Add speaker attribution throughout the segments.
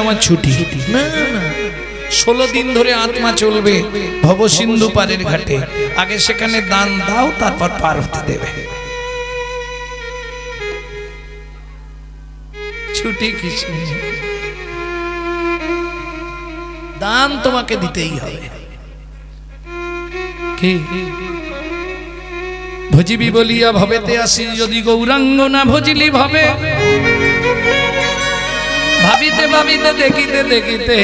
Speaker 1: আমার ছুটি। না না, 16 দিন ধরে আত্মা চলবে ভবসিন্ধু পারের ঘাটে। আগে সেখানে দান দাও, তারপর পার হতে দেবে। ছুটি কিছু নেই, দান তোমাকে দিতেই হবে। কি ভজিবি বলিয়া ভবেতে আসি, যদি গৌরাঙ্গ না ভজিলি ভবে। ভাবিতে ভাবিতে দেখিতে দেখিতে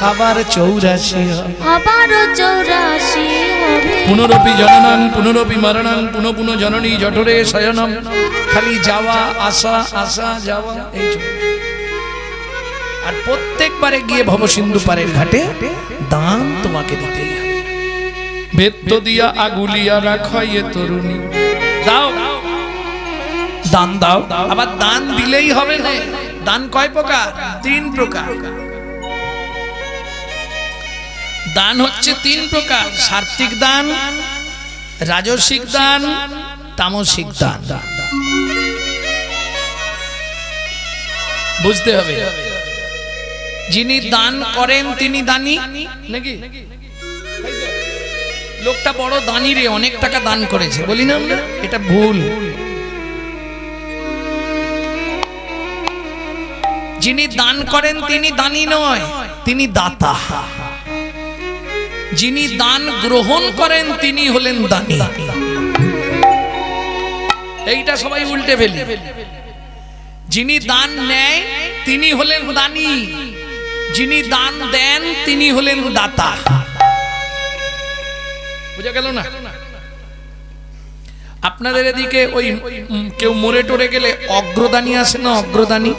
Speaker 1: আবার 84 পুনরপি জননাং পুনরপি মরণাং পুনঃ পুনঃ জননী জঠরে শয়নম। খালি যাওয়া আসা, আসা যাওয়া, এই আর প্রত্যেকবারে গিয়ে ভবসিন্ধু পারের ঘাটে দান তোমাকে দিতেই হবে। বেত্ত দিয়া আগুলিয়া রাখাইয়ে তরুণী, দাও দান দাও। আবার দান দিলেই হবে না, দান কয় প্রকার? 3 প্রকার। দান হচ্ছে 3 প্রকার: সাত্ত্বিক দান, রাজসিক দান, তামসিক দান। বুঝতে হবে, যিনি দান করেন তিনি দানী নাকি? লোকটা বড় দানী রে, অনেক টাকা দান করেছে, বলি না আমরা? এটা ভুল। যিনি দান করেন তিনি দানী নয়, তিনি দাতা। যিনি দান গ্রহণ করেন তিনি হলেন দানী। এইটা সবাই উল্টে ফেলি। যিনি দান নেয় তিনি হলেন দানী, যিনি দান দেন তিনি হলেন দাতা। বুঝা গেল না? আপনাদের এদিকে ওই কেউ মরে টরে গেলে অগ্রদানী আসে না? অগ্রদানী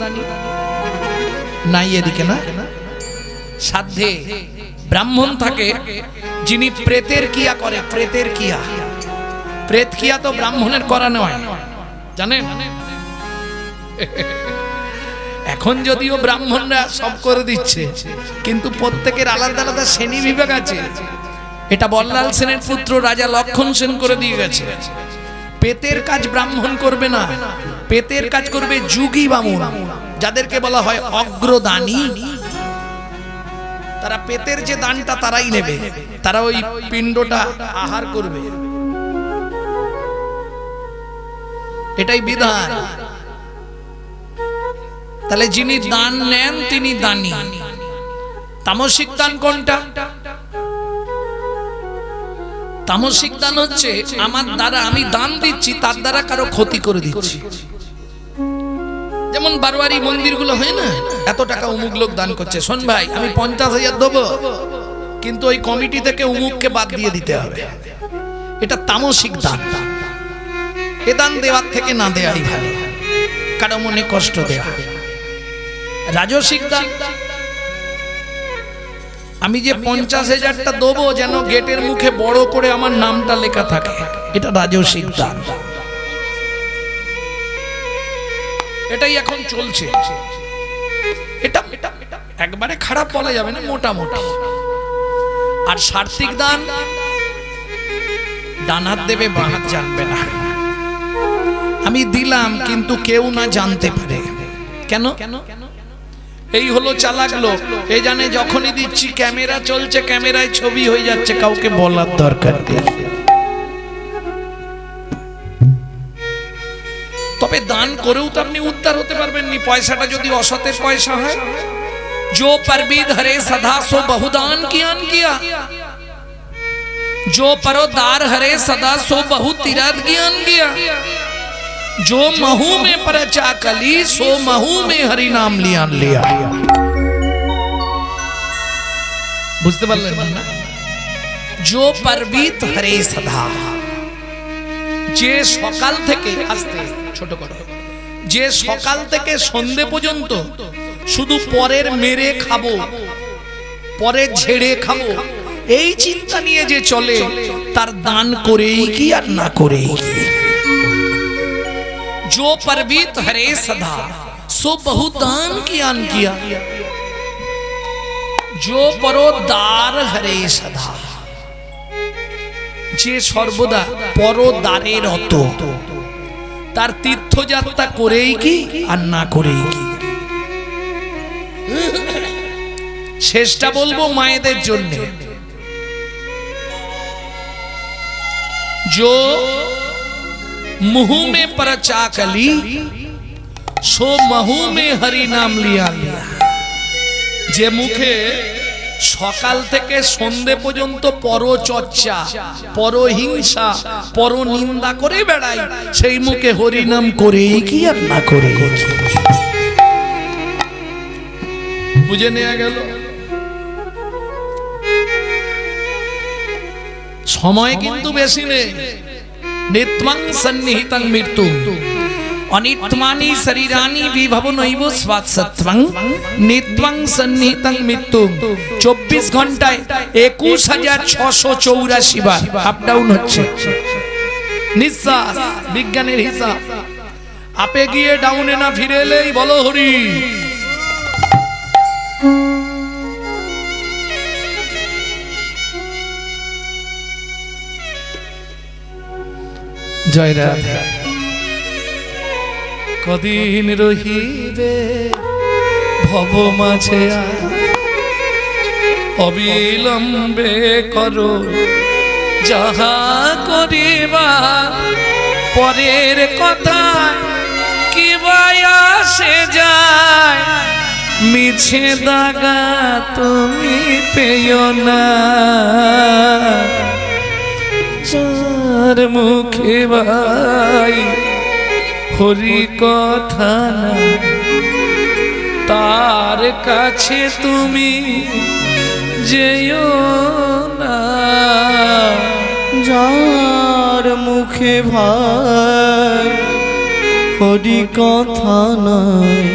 Speaker 1: নাই এদিকে না? সাধ্যে ব্রাহ্মণ থাকে যিনি প্রেতের কিয়া করে। প্রেতের কিয়া, প্রেত কিয়া তো ব্রাহ্মণের করা নয়, জানেন? এখন যদিও ব্রাহ্মণরা সব করে দিচ্ছে, কিন্তু প্রত্যেকের আলাদা আলাদা শ্রেণী বিভাগ আছে। এটা বল্লাল সেনের পুত্র রাজা লক্ষণ সেন করে দিয়ে গেছে। পেতের কাজ ব্রাহ্মণ করবে না, পেতের কাজ করবে যুগী বামুন, যাদেরকে বলা হয় অগ্রদানী। তারা পেতের যে দানটা তারাই নেবে, তারা ওই পিণ্ডটা আহার করবে। এটাই বিধান। তাহলে যিনি দান নেন তিনি দানী। তামসিক দান কোনটা? তামসিক দান হচ্ছে আমার দ্বারা, আমি দান দিচ্ছি, তার দ্বারা কারো ক্ষতি করে দিচ্ছি। যেমন বারোয়ারি মন্দিরগুলো হয় না, এত টাকা অমুক লোক দান করছে, শোন ভাই আমি 50,000 দেবো, কিন্তু ওই কমিটি থেকে অমুককে বাদ দিয়ে দিতে হবে। এটা তামসিক দান। এ দান দেওয়ার থেকে না দেওয়াই ভালো, কারো মনে কষ্ট দেওয়া। রাজসিক দান, আমি যে 50,000টা দেবো যেন গেটের মুখে বড় করে আমার নামটা লেখা থাকে, এটা রাজসিক দান। এটাই এখন চলছে। এটা একবারে খারাপ বলা যাবে না, মোটামুটি। আর সাত্ত্বিক দান, ডান হাত দেবে বাঁ হাত জানবে না। আমি দিলাম কিন্তু কেউ না জানতে পারে। কেন? এই হলো চালাক লোক। এই জানে যখনই দিচ্ছি ক্যামেরা চলছে, ক্যামেরায় ছবি হয়ে যাচ্ছে, কাউকে বলার দরকার নেই। তবে দান করেও তো আপনি উদ্ধার হতে পারবেন নি, পয়সাটা যদি অসতের পয়সা হয়। जो परबीद हरे सदा सो बहुदान कियान किया, जो परोदार हरे सदा सो बहु तीरथ ज्ञान किया, जो महू में परचा कली सो महू में हरि नाम लियान लिया। বুঝতে পারলেন না? जो परबीत हरे सदा, যে সকাল থেকে, আস্তে ছোট করো, যে সকাল থেকে সন্ধে পর্যন্ত শুধু পরের মেরে খাবো, পরের ঝেড়ে খাবো, এই চিন্তা নিয়ে যে চলে, তার দান করেই কি আর না করেই কি। जो परबीत हरे सदा सो बहु दान कियान किया, जो परोदार हरे सदा, যে সর্বদা পরদারের রত, তার তীর্থযাত্রা করেই কি আর না করেই কি। শেষটা বলবো মায়েদের জন্য। जो मुंह में परचा कली सो महू में हरि नाम लिया लिया। যে মুখে সকাল থেকে সন্ধে পর্যন্ত পরচর্চা, পরহিংসা, পরনিন্দা করে বেড়াই, সেই মুখে হরি নাম করে কি আর না করে। বুঝে নেওয়া গেল? সময় কিন্তু বেশি নেই। নিত্যং সন্নিহিতং মৃত্যু অনিত্যমানি শরীরানি বিভবনৈব স্বাৎসত্বং নিত্যং সন্নিহিতং মৃত্যু। 24 ঘন্টায় 21,684 বার আপ ডাউন হচ্ছে নিঃশ্বাস, বিজ্ঞানের হিসাব। আপে গিয়ে ডাউনে না ফিরে এলেই বলো হরি। জয় রাধা। কদিন রহিবে ভব মাঝে অবিলম্বে করো যাহা করিবা, পরের কথা কি আসে যায়, মিছে দাগা তুমি পেও না। চার মুখে ভাই হরি কথা না, তার কাছে তুমি যেও না।
Speaker 2: যার মুখে ভাই হরি কথা নাই,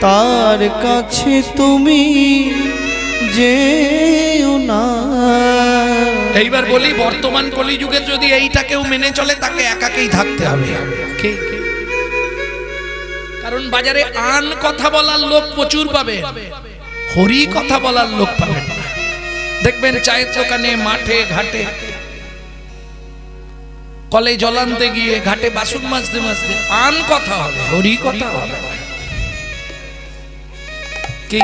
Speaker 2: তার কাছে তুমি যেও না।
Speaker 1: এইবার বলি, বর্তমান কলিযুগে যদি এইটা কেউ মেনে চলে তাকে একাকেই থাকতে হবে। কারণ বাজারে আন কথা বলার লোক প্রচুর পাবে, হরি কথা বলার লোক পাবেন না। দেখবেন চায়ের দোকানে, মাঠে ঘাটে, কলে জল আনতে গিয়ে, ঘাটে বাসন মাজতে মাজতে আন কথা হবে, হরি কথা হবে কি?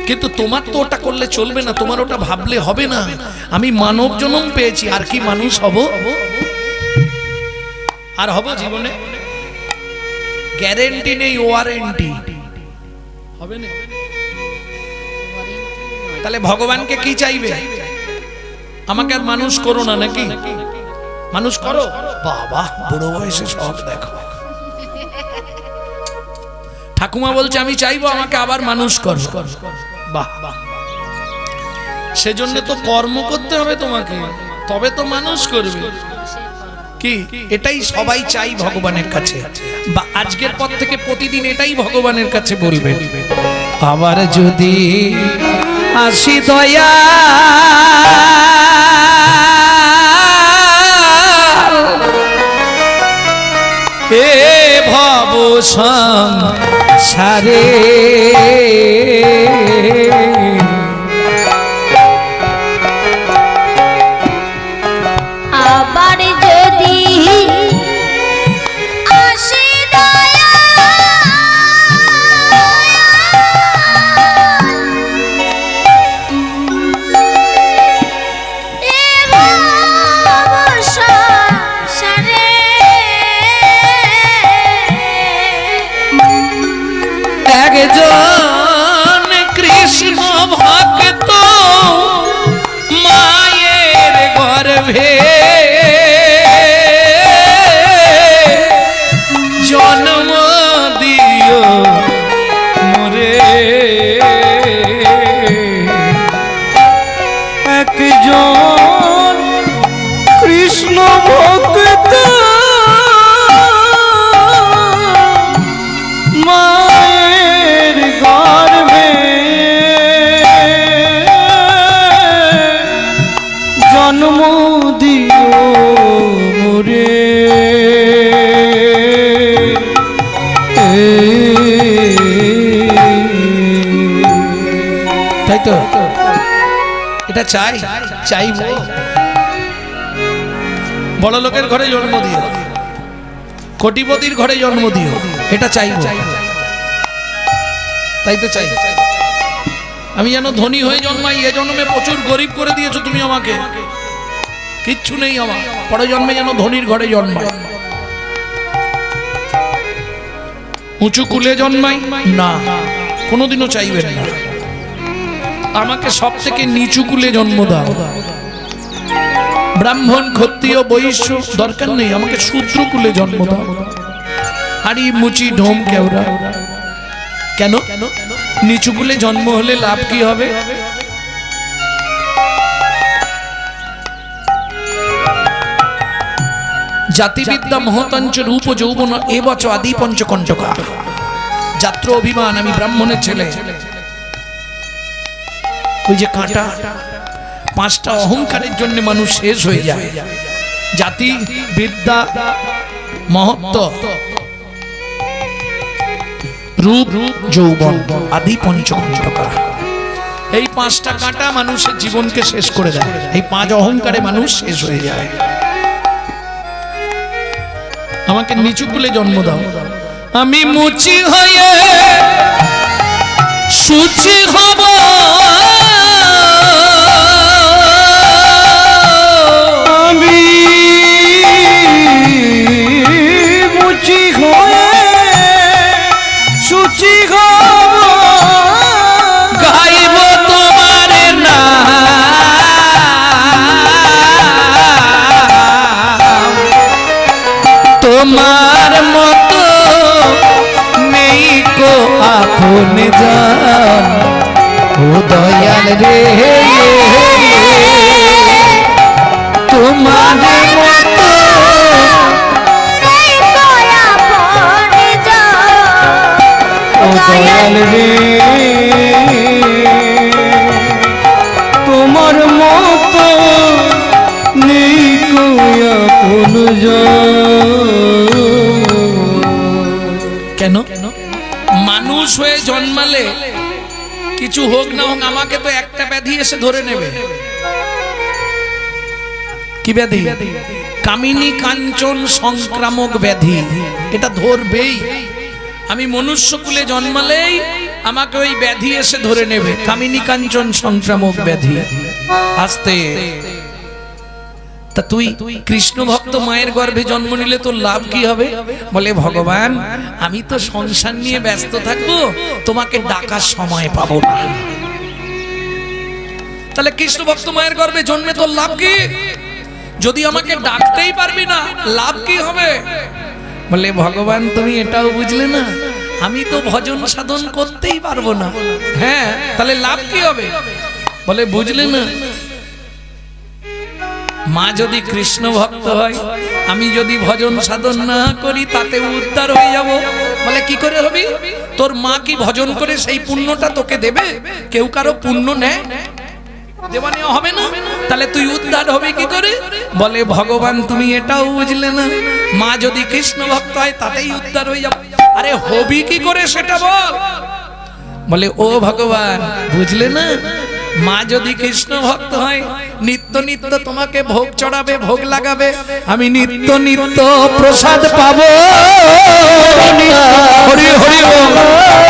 Speaker 1: কিন্তু তোমার তো ওটা করলে চলবে না, তোমার ওটা ভাবলে হবে না। আমি মানব জন্ম পেয়েছি, আর কি মানুষ হব? আর হব জীবনে? গ্যারেন্টি নেই, ওয়ারেন্টি হবে না। তাহলে ভগবানকে কি চাইবে? আমাকে আর মানুষ করো না, নাকি? মানুষ করো। বাবা, বুড়ো বয়সে সব দেখো। ঠাকুমা বলছে আমি চাইবো আমাকে আবার মানুষ কর। বাহ, সেজন্য তো কর্ম করতে হবে তোমাকে, তবে তো মানুষ করবে। কি এটাই সবাই চাই ভগবানের কাছে, বা আজকের পর থেকে প্রতিদিন এটাই ভগবানের কাছে বলবে। আবার যদি আসি দয়া এ ভব সংসারে,
Speaker 3: আবার যদি আসে দয়া এ ভব সংসারে,
Speaker 1: একজন কৃষ্ণ ভক্ত মায়ের গর্ভে জন্ম দিও মোরে।
Speaker 2: একজন কৃষ্ণ ভক্ত মায়ের গর্ভে জন্ম দিও মোরে।
Speaker 1: তাই তো, এটা চাই, চাইব। বড় লোকের ঘরে জন্ম দিও, কোটিপতির ঘরে জন্ম দিও, এটা চাইব। তাই তো চাই আমি যেন ধনী হয়ে জন্মাই। এ জন্মে প্রচুর গরিব করে দিয়েছো তুমি আমাকে, কিচ্ছু নেই আমার, পরে জন্মে যেন ধনীর ঘরে জন্মাই। উঁচু কুলে জন্মাই না, কোনোদিনও চাইবেন না। আমাকে সব থেকে নিচু কুলে জন্ম দাও। ব্রাহ্মণ ক্ষত্রিয় বৈশ্য দরকার নেই, আমাকে শূদ্র কুলে জন্ম দাও। হাড়ি মুচি ঢোম কেওড়া। কেন? নিচু কুলে জন্ম হলে লাভ কি হবে? জাতিবিদ্যা মহতঞ্চ রূপ যৌবন এবচ আদি পঞ্চকণ্টকা। যাত্র অভিমান, আমি ব্রাহ্মণের ছেলে। ওই যে কাঁটা, পাঁচটা অহংকারের জন্য মানুষ শেষ হয়ে যায়। জাতি, বিদ্যা, মহত্ব, রূপ যৌবন আদি পঞ্চকণ্টকা। এই পাঁচটা কাঁটা মানুষের জীবনকে শেষ করে দেয়। এই পাঁচ অহংকারে মানুষ শেষ হয়ে যায়। আমাকে নিচু কুলে জন্ম দাও। আমি মুচি হয়ে সুচি হব,
Speaker 2: আমি মুচি হয়ে সুচি হব,
Speaker 1: গাইব তোমার নাম। তোমার মতো নেই কো আপন জান, ও দয়াল রে। তোমার মতো
Speaker 2: ও দয়াল রে, তোমার মতো নেই কোয়া কোন
Speaker 1: কেন? মানুষ হয়ে জন্মালে কিছু হোক না হোক আমাকে তো একটা ব্যাধি এসে ধরে নেবে। কি ব্যাধি? কামিনী কাঞ্চন সংক্রামক ব্যাধি। এটা ধরবেই। আমি মনুষ্য কুলে জন্মালেই আমাকে ওই ব্যাধি এসে ধরে নেবে, কামিনী কাঞ্চন সংক্রামক ব্যাধি। আস্তে তা তুই কৃষ্ণ ভক্ত মায়ের গর্ভে জন্ম নিলে তোর লাভ কি হবে? বলে ভগবান আমি তো সংসার নিয়ে ব্যস্ত থাকবো, তোমাকে ডাকার সময় পাবো না। তাহলে কৃষ্ণ ভক্ত মায়ের গর্ভে জন্মে তোর লাভ কি? যদি আমাকে ডাকতেই পারবি না, লাভ কি হবে? বলে ভগবান তুমি এটাও বুঝলে না, আমি তো ভজন সাধন করতেই পারবো না। হ্যাঁ, তাহলে লাভ কি হবে? বলে বুঝলে না, মা যদি কৃষ্ণ ভক্ত হয়, আমি যদি ভজন সাধন না করি তাতে উদ্ধার হয়ে যাব। বলে কি করে হবি? তোর মা কি ভজন করে সেই পুণ্যটা তোকে দেবে? কেউ কারো পুণ্য নেয়? দেওয়া নেওয়া হবে না, তাহলে তুই উদ্ধার হবে কি করে? বলে ভগবান তুমি এটাও বুঝলে না, মা যদি কৃষ্ণ ভক্ত হয় তাতেই উদ্ধার হয়ে যাবে। আরে হবি কি করে সেটা বল। বলে ও ভগবান বুঝলে না, মা যদি কৃষ্ণ ভক্ত হয় নিত্য নিত্য তোমাকে ভোগ চড়াবে, ভোগ লাগাবে, আমি নিত্য নিত্য প্রসাদ পাবো। হরি হরি বল।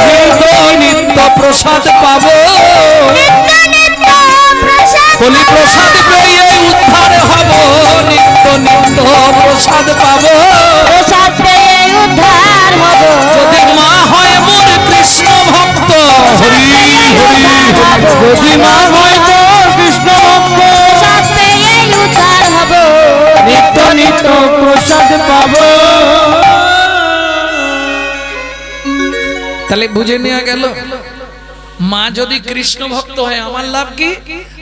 Speaker 1: নিত্য নিত্য প্রসাদ পাবো। বলি প্রসাদ পেয়ে উদ্ধার হব, নিত্য নিত্য প্রসাদ পাবো।
Speaker 3: প্রসাদ পেয়ে উদ্ধার হব।
Speaker 1: যদি মা হয় মোর কৃষ্ণ ভক্ত, হরি হরি হরি।
Speaker 2: যদি মা হয় তো কৃষ্ণ ভক্ত,
Speaker 3: প্রসাদ পেয়ে উদ্ধার হব।
Speaker 2: নিত্য নিত্য প্রসাদ পাবো।
Speaker 1: তাহলে বুঝে নেওয়া গেল, মা যদি কৃষ্ণ ভক্ত হয় আমার লাভ কি?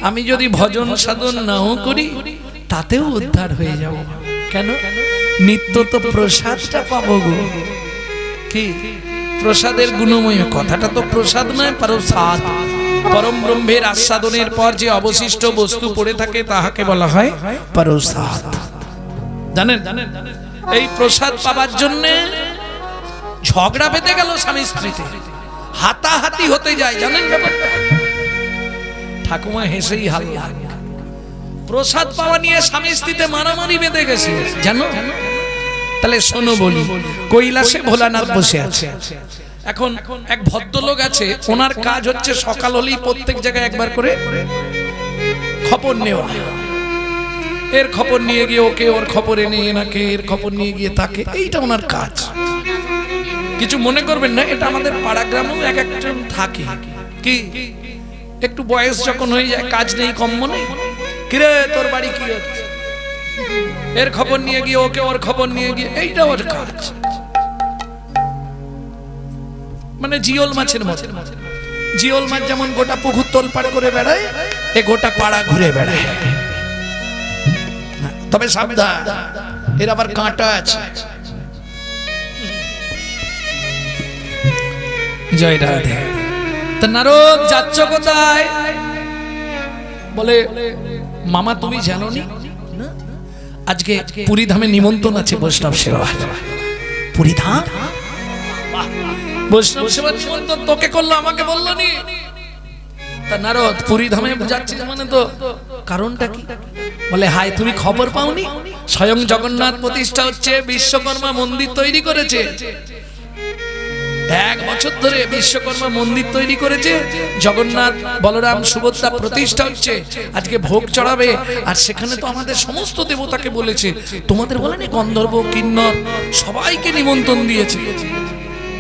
Speaker 1: আমি যদি ভজন সাধন নাও করি তাতেও উদ্ধার হয়ে যাব। কেন? নিত্য তো প্রসাদটা পাবো গো। কি প্রসাদের গুণময় কথাটা তো প্রসাদ নয়, প্রসাদ। পরম ব্রহ্মের আস্বাদনের পর যে অবশিষ্ট বস্তু পড়ে থাকে তাহাকে বলা হয় প্রসাদ। জানেন এই প্রসাদ পাবার জন্য ঝগড়া বেঁধে গেল স্বামী স্ত্রীতে, হাতাহাতি হতে যায়। জানেন ব্যাপারটা? ঠাকুমা হেসেই হাল্লা। প্রসাদ পাওয়া নিয়ে স্বামী স্ত্রীতে মারামারি বেঁধে গেছে, জানো? তাহলে শোনো বলি, কৈলাসে ভোলানাথ বসে আছে, এখন এক ভদ্রলোক আছে, ওনার কাজ হচ্ছে সকাল হলেই প্রত্যেক জায়গায় একবার করে খবর নেওয়া। এর খবর নিয়ে গিয়ে ওকে, ওর খবর এনে এনাকে, এর খবর নিয়ে গিয়ে তাকে, এইটা ওনার কাজ। কিছু মনে করবেন না, এটা আমাদের পাড়া গ্রামেও এক একজন থাকে। কি একটু বয়স যখন হয়ে যায়, কাজ নেই, কম্ম নেই, কিরে তোর বাড়ি কি হচ্ছে, এর খবর নিয়ে গিয়ে ওকে, ওর খবর নিয়ে গিয়ে, এইটা ওর কাজ। মানে জিওল মাছের মতো। জিওল মাছ যেমন গোটা পুকুর তোলপাড় করে বেড়ায়, এ গোটা পাড়া ঘুরে বেড়ায়। তবে সাবধান, এর আবার কাঁটা আছে। জয় রাধে। তা নারদ যাচ্ছ কোথায়? বলে মামা তুমি জানো নি, আজকে পুরী ধামে নিমন্ত্রণ আছে বৈষ্ণব সেবা। পুরী ধাম? বৈষ্ণব সেবা নিমন্ত্রণ তোকে করলো, আমাকে বললো নি। তা নারদ পুরী ধামে যাচ্ছিস মানে তো কারণটা কি? বলে হাই, তুমি খবর পাওনি? স্বয়ং জগন্নাথ প্রতিষ্ঠা হচ্ছে, বিশ্বকর্মা মন্দির তৈরি করেছে। 1 বছর ধরে বিশ্বকর্মা মন্দির তৈরি করেছে, জগন্নাথ বলরাম সুভদ্রা প্রতিষ্ঠা হচ্ছে, আজকে ভোগ চড়াবে। আর সেখানে তো আমাদের সমস্ত দেবতাকে বলেছে, তোমাদের বলেনি গন্ধর্ব কিন্নর সবাইকে নিমন্ত্রণ দিয়েছে।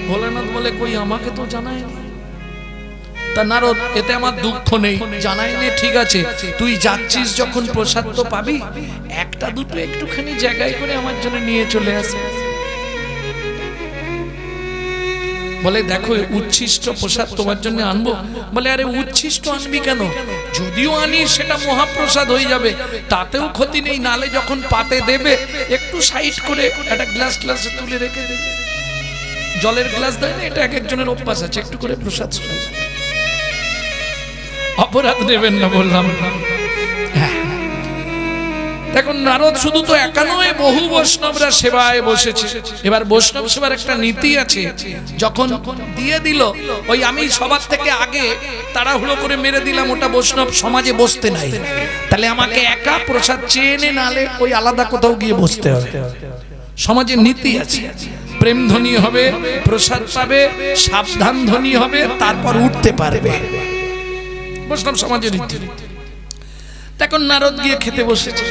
Speaker 1: ভোলেনাথ বলে কই, আমাকে তো জানায়নি। তা নারদ, এতে আমার দুঃখ নেই, জানায়নি ঠিক আছে, তুই যাচ্ছিস যখন প্রসাদ তো পাবি, একটা দুটো একটুখানি জায়গায় করে আমার জন্য নিয়ে চলে আসে। বলে দেখো উচ্ছিষ্ট প্রসাদ তোমার জন্য আনবো। বলে আরে উচ্ছিষ্ট আনবি কেন, যদিও আনি সেটা মহাপ্রসাদ হয়ে যাবে, তাতেও ক্ষতি নেই। নালে যখন পাতে দেবে একটু সাইড করে একটা গ্লাস গ্লাসে তুলে রেখে দেবে, জলের গ্লাস দেয় না, এটা এক একজনের অভ্যাস আছে, একটু করে প্রসাদ। অপরাধ নেবেন না বললাম। দেখুন নারদ শুধু তো একা নয়, বহু বৈষ্ণবরা সেবায় বসেছে। এবার বৈষ্ণব সেবার একটা নীতি আছে, যখন দিয়ে দিল ওই আমি সবার থেকে আগে তাড়াহুড়ো করে মেরে দিলাম, ওটা বৈষ্ণব সমাজে বসতে নাই। তাহলে আমাকে একা প্রসাদ চেয়ে এনে, নালে ওই আলাদা কোথাও গিয়ে বসতে হবে। সমাজের নীতি আছে, প্রেম ধ্বনি হবে, প্রসাদ পাবে, সাবধান ধ্বনি হবে, তারপর উঠতে পারবে। বৈষ্ণব সমাজের রীতি। তখন নারদ গিয়ে খেতে বসেছে।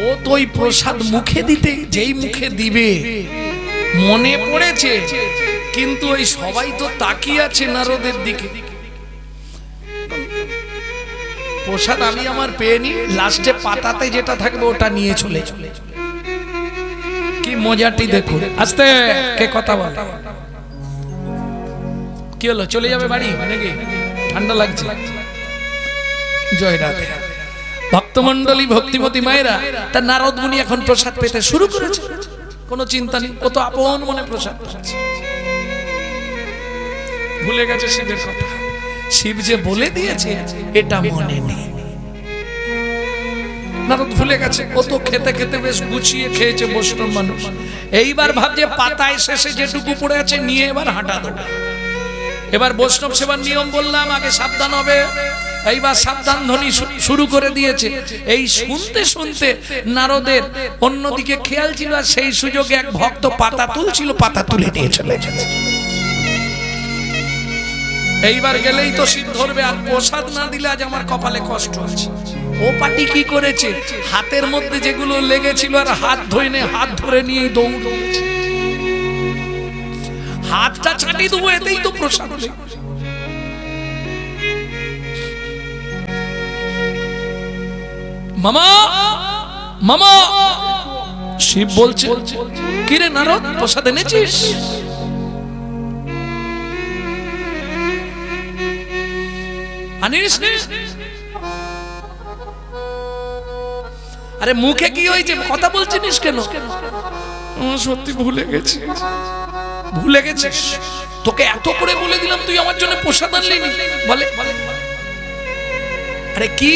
Speaker 1: ও তো ওই প্রসাদ মুখে দিতে, যেই মুখে দিবে মনে পড়েছে, কিন্তু ওই সবাই তো তাকিয়ে আছে নারদের দিকে। প্রসাদ আমি আমার পেয়ে নি, লাস্টে পাতাতে যেটা থাকবে ওটা নিয়ে চলে। কি মজাটি দেখুন। আস্তে কে কথা বলে, কি হলো, চলে যাবে বাড়ি নাকি? ঠান্ডা লাগছে? জয় রাধে। ভক্তমন্ডলী, ভক্তিমতী মায়েরা, তার নারদ মুনি এখন প্রসাদ পেতে শুরু করেছে। কোনো চিন্তা নেই, ও তো আপন মনে প্রসাদ পাচ্ছে। ভুলে গেছে শিবের কথা, শিব যে বলে দিয়েছে এটা মনে নেই। নারদ ভুলে গেছে, ও তো খেতে খেতে বেশ গুছিয়ে খেয়েছে বৈষ্ণব মানুষ। এইবার ভাবছে পাতায় শেষে যেটুকু পড়ে আছে নিয়ে এবার হাঁটা দেবে। এবার বৈষ্ণব সেবার নিয়ম বললাম, আগে সাবধান হবে। এইবার সাবধান ধ্বনি শুরু করে দিয়েছে। এই শুনতে শুনতে নারদের অন্যদিকে খেয়াল ছিল, আর সেই সুযোগে এক ভক্ত পাতা তুলছিল, পাতা তুলে নিয়ে চলে গেছে। এইবার গেলেই তো শীত ধরবে, আর প্রসাদ না দিলে আজ আমার কপালে কষ্ট আছে। ও পাটি কি করেছে, হাতের মধ্যে যেগুলো লেগেছিল আর হাত ধরে নিয়ে দৌড়েছে। হাতটা ছাটি দেবো, এতেই তো প্রসাদ। মামা মামা, শিব বলছে, কিরে নারদ প্রসাদ এনেছিস? আনিস নে? আরে মুখে কি হয়েছে, কথা বলছিস কেন? সত্যি ভুলে গেছি। ভুলে গেছিস? তোকে এত করে বলে দিলাম, তুই আমার জন্য প্রসাদ আনলি না। বলে আরে কি,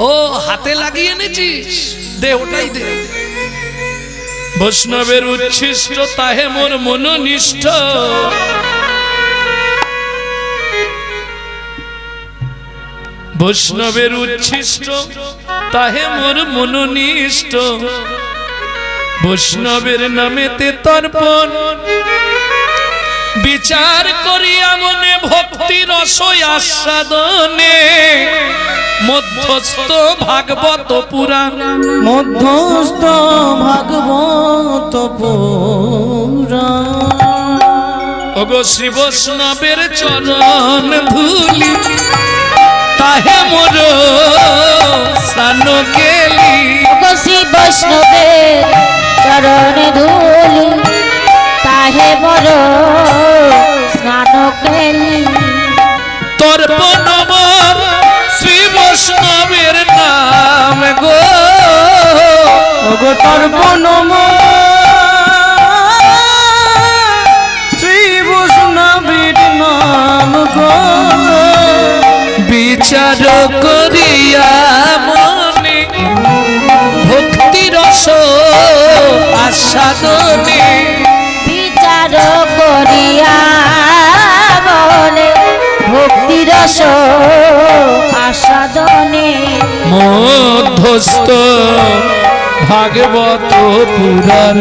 Speaker 1: ও হাতে লাগিয়ে এনেছিস, দে ওটাই দে। বৈষ্ণবের উচ্ছিষ্ট তাহে মোর মনোনিষ্ঠ, বৈষ্ণবের উচ্ছিষ্ট তাহে মোর মনোনিষ্ঠ। বৈষ্ণবের নামেতে তর্পণ বিচার করিয়া মনে ভক্তি রস আস্বাদনে মধ্যস্থ ভাগবত পুরাণ
Speaker 2: মধ্যস্থ ভাগবত পুরাণ
Speaker 1: ওগো শ্রী বৈষ্ণবের চরণ ধুলি তাহে মোর স্নান কেলি
Speaker 3: শ্রী বৈষ্ণবের চরণ ধুলি তাহে বড় স্নান কেলি
Speaker 1: তর্পণ মোর শ্রী বৈষ্ণবের নাম গো
Speaker 2: ওগো তর্পণ শ্রী বৈষ্ণবের নাম গো
Speaker 1: বিচার করিয়া মনে ভক্তি রস আস্বাদনে
Speaker 3: বিচার করিয়া বলে ভক্তি রস আস্বাদনে
Speaker 1: মধ্যস্থ ভাগবত পুরাণ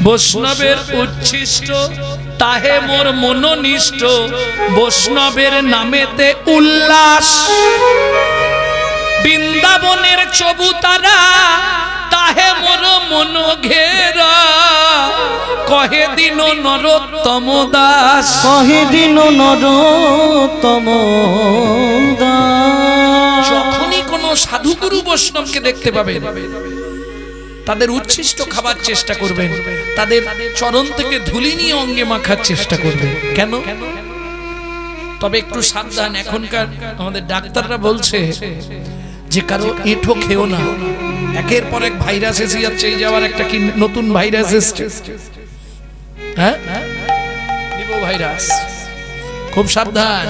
Speaker 1: বৈষ্ণবের উচ্ছিষ্ট তাহে মোর মনোনিষ্ঠ বৈষ্ণবের নামেতে উল্লাস বৃন্দাবনের চবুতারা তাহে মোর মন ঘেরা কহে দিন নরোত্তম দাস
Speaker 2: কহে দিন নরোত্তম দাস
Speaker 1: যখনই কোনো সাধুগুরু বৈষ্ণবকে দেখতে পাবেন তাদের উচ্ছিষ্ট খাবার চেষ্টা করবেন, তাদের চরণ থেকে ধুলি নিয়ে অঙ্গে মাখার চেষ্টা করবেন। কেন? তবে একটু সাবধান, এখনকার আমাদের ডাক্তাররা বলছে যে কারো এঁঠো খেও না, একের পর এক ভাইরাস এসে যাচ্ছে। এই যাওয়ার একটা কি নতুন ভাইরাস এসছে, হ্যাঁ নিবো ভাইরাস, খুব সাবধান।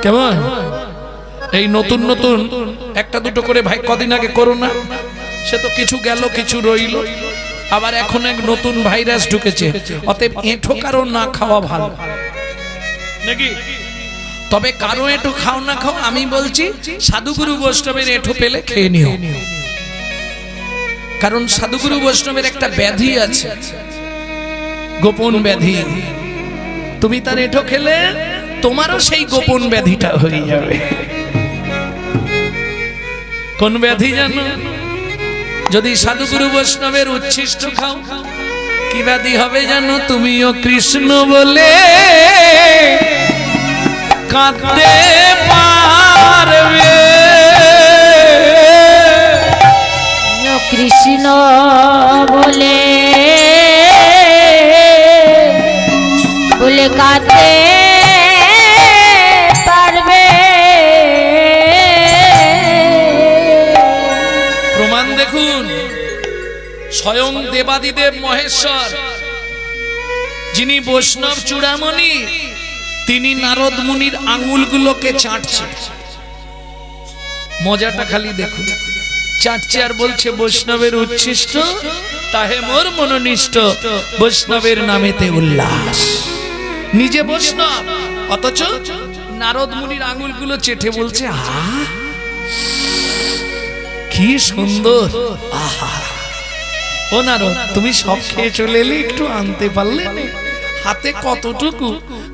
Speaker 1: কেমন এই নতুন নতুন একটা দুটো করে ভাই, কদিন আগে করোনা, সে তো কিছু গেল কিছু রইল, আবার এখন এক নতুন ভাইরাস ঢুকেছে। অতএব এঁঠো কারো না খাওয়া ভালো নাকি? তবে কারো এঁঠো খাও না খাও, আমি বলছি সাধুগুরু বৈষ্ণবের এঁঠো পেলে খেয়ে নিও। কারণ সাধুগুরু বৈষ্ণবের একটা ব্যাধি আছে, গোপন ব্যাধি। তুমি তার এঁঠো খেলে তোমারও সেই গোপন ব্যাধিটা হয়ে যাবে। কোন ব্যাধি জানো? যদি সাধুগুরু বৈষ্ণবের উচ্ছিষ্ট খাও, কি ব্যাধি হবে জানো? তুমিও কৃষ্ণ বলে কাঁদতে পারবে।
Speaker 3: কৃষ্ণ বলে বলে কাঁদতে পারবে।
Speaker 1: প্রমাণ দেখুন, স্বয়ং দেবাদিদেব মহেশ্বর, যিনি বৈষ্ণব চূড়ামণি, তিনি নারদ মুনির আঙুলগুলোকে চাটছে। মজাটা খালি দেখুন, চাটছে আর বলছে বৈষ্ণবের উচ্ছিষ্ট তাহে মোর মনোনিষ্ঠ, বৈষ্ণবের নামেতে উল্লাস। নিজে বৈষ্ণব, অথচ নারদ মুনির আঙুলগুলো চেটে বলছে আহা কি সুন্দর। আহা, ও নারদ, তুমি সব খেয়ে চলে এলে, একটু আনতে পারলে না? হাতে কতটুকু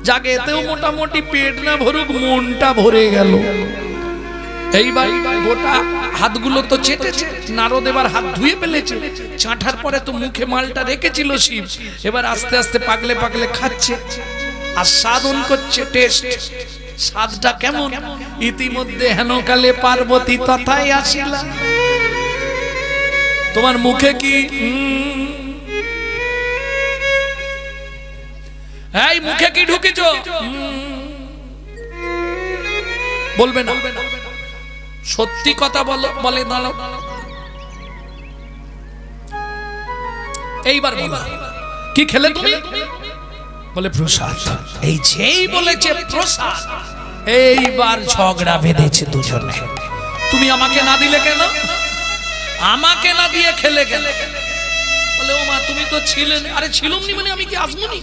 Speaker 1: জাগে, এতেও মোটামুটি পেট না ভরুক, মনটা ভরে গেল। এইবার গোটা হাতগুলো তো চেটেছে, নারদ এবার হাত ধুয়ে ফেলেছে, চাটার পরে তো মুখে মালটা রেখেছিল শিব, এবার আস্তে আস্তে পাগলে পাগলে খাচ্ছে আর সাধন করছে। টেস্ট, স্বাদটা কেমন? ইতিমধ্যে হেনকালে পার্বতী তথায় আসিলা। তোমার মুখে কি এই মুখে কি ঢুকেছ? বলবে না, সত্যি কথা বলো, বলে দাঁড়াও। এইবার বলো কি খেলে তুমি? বলে প্রসাদ। এই যেই বলেছে প্রসাদ, এইবার ঝগড়া বেঁধেছে দুজনে। তুমি আমাকে না দিলে কেন? আমাকে না দিয়ে খেলে কেন? বলে ও মা, তুমি তো ছিলেন। আরে ছিলুম নি মানে আমি কি আসবনি?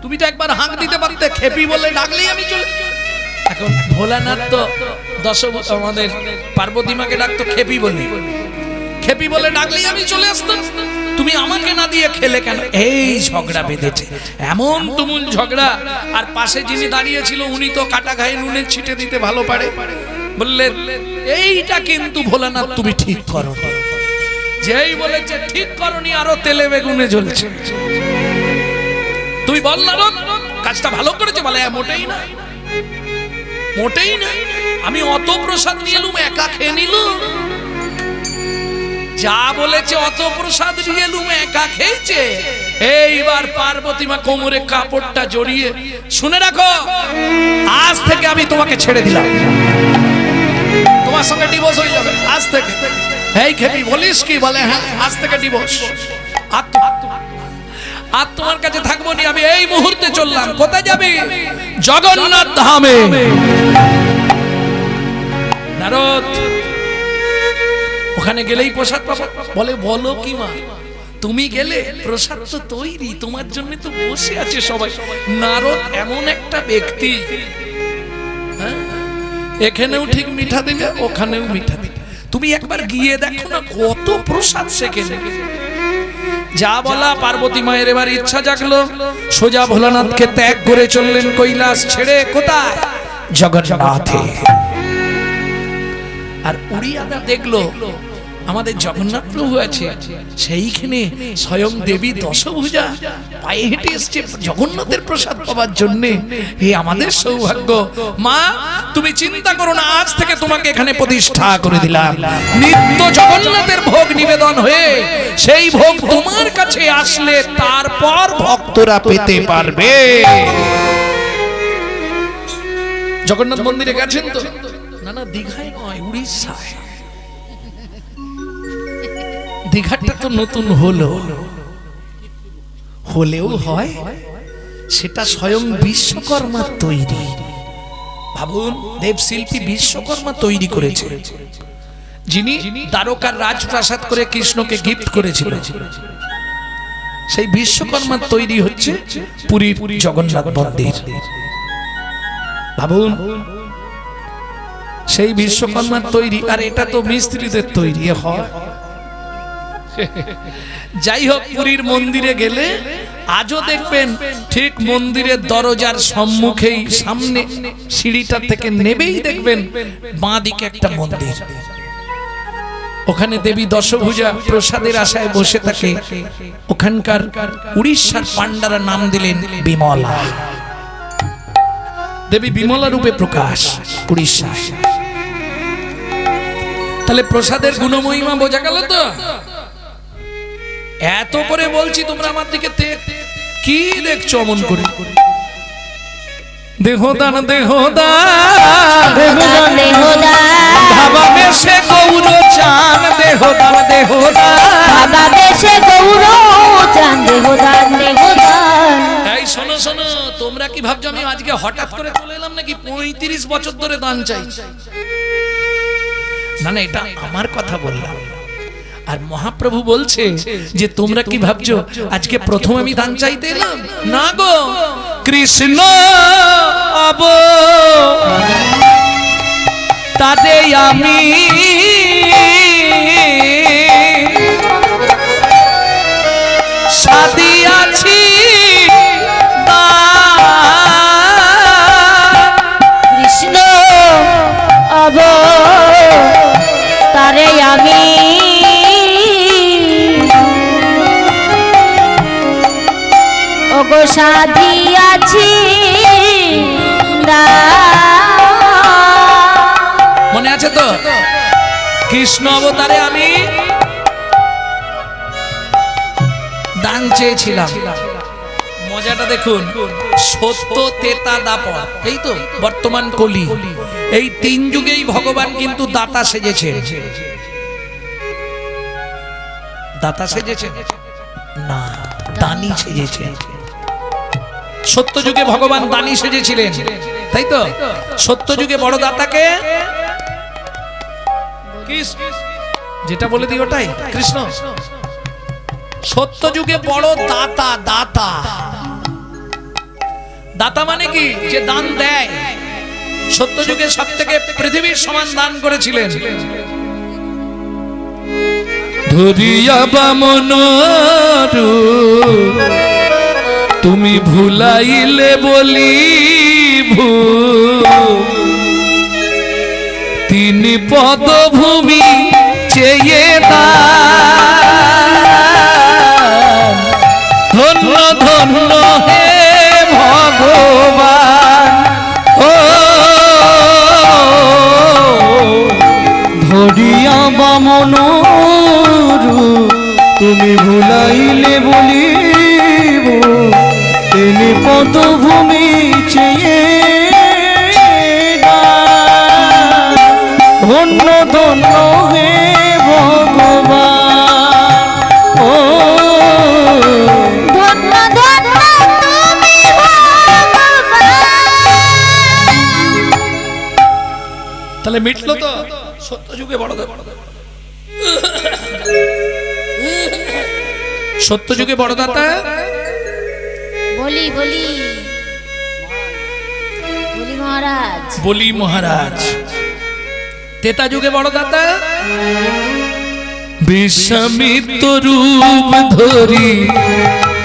Speaker 1: তুমি তো একবার হাঁক দিতে পারতে, খেপি বলে ডাকলেই আমি চলে। এখন ভোলানাথ তো আমাদের পার্বতী মাকে ডাকতো খেপি বলে, খেপি বলে ডাকলেই আমি চলে আসতাম। তুমি আমাকে না দিয়ে খেলে কেন? এই ঝগড়া বেঁধেছে, এমন তুমুল ঝগড়া। আর পাশে যিনি দাঁড়িয়ে ছিল উনি তো কাটা ঘায়ে নুনের ছিটে দিতে ভালো পারে, বললেন এইটা কিন্তু ভোলানাথ তুমি ঠিক করো। যেই বলেছে ঠিক করনি আরো তেলে বেগুনে জ্বলছে। তুই বল না কাজটা ভালো করেছে, বলে মোটেই না, মোটেই না। আমি অত প্রসাদ নিয়ে এলুম, একা খেয়ে নিল। যা বলেছে অত প্রসাদ নিয়ে এলুম, একা খেয়েছে। এইবার পার্বতী মা কোমরে কাপড়টা জড়িয়ে, শুনে রাখো আজ থেকে আমি তোমাকে ছেড়ে দিলাম, তোমার সঙ্গে ডিভোর্স হয়ে যাবে আজ থেকে। এই খেপি বলিস কি? বলে হ্যাঁ আজ থেকে ডিভোর্স। আর তোমার কাছে থাকবো নি, আমি এই মুহূর্তে চললাম। কোথায় যাবি? জগন্নাথ ধামে। নারদ ওখানে গেলেই প্রসাদ পাবো। বলে বলো কি মা, তুমি গেলে প্রসাদ তো তৈরি, তোমার জন্য তো বসে আছে সবাই। নারদ এমন একটা ব্যক্তি, এখানেও ঠিক মিঠা দিবে, ওখানেও মিঠা দিবে। তুমি একবার গিয়ে দেখো না কত প্রসাদ সেখানে। যা বলা পার্বতী মায়ের এবার ইচ্ছা জাগলো, সোজা ভোলানাথকে ত্যাগ করে চললেন কৈলাস ছেড়ে। কোথায়? জগন্নাথে। আর উড়িয়াদা দেখলো আমাদের জগন্নাথ প্রভু আছে, সেইখানে স্বয়ং দেবী দশভুজা পায়ে হেঁটে এসছে জগন্নাথের প্রসাদ পাওয়ার জন্য। এই আমাদের সৌভাগ্য। মা তুমি চিন্তা করো না, আজ থেকে তোমাকে এখানে প্রতিষ্ঠা করে দিলাম। নিত্য জগন্নাথের ভোগ নিবেদন হয়ে সেই ভোগ তোমার কাছে আসলে তারপর ভক্তরা পেতে পারবে। জগন্নাথ মন্দিরে গেছেন তো? না না, দীঘায় নয়, উড়িষ্যায়। দীঘাটা তো নতুন হলেও হয় সেটা স্বয়ং বিশ্বকর্মার তৈরি। ভাবুন, দেবশিল্পী বিশ্বকর্মা তৈরি করেছে, যিনি দ্বারকার রাজপ্রাসাদ করে কৃষ্ণকে গিফট করেছিল। সেই বিশ্বকর্মার তৈরি হচ্ছে পুরীর জগন্নাথ মন্দির। ভাবুন, সেই বিশ্বকর্মার তৈরি, আর এটা তো মিস্ত্রিদের তৈরি হয়। যাই হোক, পুরীর মন্দিরে গেলে আজও দেখবেন ঠিক মন্দিরের দরজার সম্মুখেই, সামনে সিঁড়িটা থেকে নেবেই দেখবেন বাঁ দিকে একটা মন্দির। ওখানে দেবী দশভুজা প্রসাদের আশায় বসে থাকে। ওখানকার উড়িষ্যার পান্ডারা নাম দিলেন বিমলা। দেবী বিমলা রূপে প্রকাশ উড়িষ্যা। তাহলে প্রসাদের গুণমহিমা বোঝা গেল তো? এত করে বলছি, তোমরা আমার দিকে কি দেখছো অমন করে? দেহদান দেহদান
Speaker 3: দেহদান দেহদান
Speaker 1: বাবা বেশে গৌর চান, দেহদান দেহদান
Speaker 3: বাবা বেশে গৌর চান, দেহদান দেহদান।
Speaker 1: এই শোনো শোনো, তোমরা কি ভাবছো আমি আজকে হঠাৎ করে চলে এলাম নাকি 35 বছর ধরে দান চাই? না না, এটা আমার কথা বললাম। আর মহাপ্রভু বলছে যে তোমরা কি ভাবছো আজকে প্রথম আমি দান চাইতে এলাম? না গো, কৃষ্ণ অব তাতে আমি সাদিয়াছি
Speaker 3: কৃষ্ণ অব তারে আমি ওগো সাধিয়াছি।
Speaker 1: মনে আছে তো? কৃষ্ণ অবতারে আমি দান চেয়েছিলাম। মজাটা দেখুন, সত্য তেতা দাপর, এই তো বর্তমান কলি, এই তিন যুগেই ভগবান কিন্তু দাতা সেজেছে। দাতা সেজেছে না, দানি সেজেছে। সত্য যুগে ভগবান দানি সেজেছিলেন, তাই তো? সত্য যুগে বড় দাতাকে যেটা বলে দিই ওটাই কৃষ্ণ। সত্য যুগে বড় দাতা, দাতা দাতা মানে কি? যে দান দেয়। সত্যযুগে সব থেকে পৃথিবীর সমান দান করেছিলেন। ধরিয়া বামন তুমি ভুলাইলে বলি তিনি পদভূমি চেয়ে দান ধন্য ধন্য হে ভগবান ও
Speaker 2: ধরিয়া বামন তুমি ভুলাইলে বলিব তিনি পদভূমি চেয়ে দান। ধন্য ধন্য হে ভগবান ও
Speaker 3: ধন্য ধন্য তুমি ভগবান।
Speaker 1: তাহলে মিটলো তো সত্যযুগে বড় সত্যযুগে বড়দাতা
Speaker 3: বলি বলি বলি মহারাজ।
Speaker 1: বলি মহারাজ। তেতা যুগে বড়দাতা বিশ্বামিত্র রূপ ধরি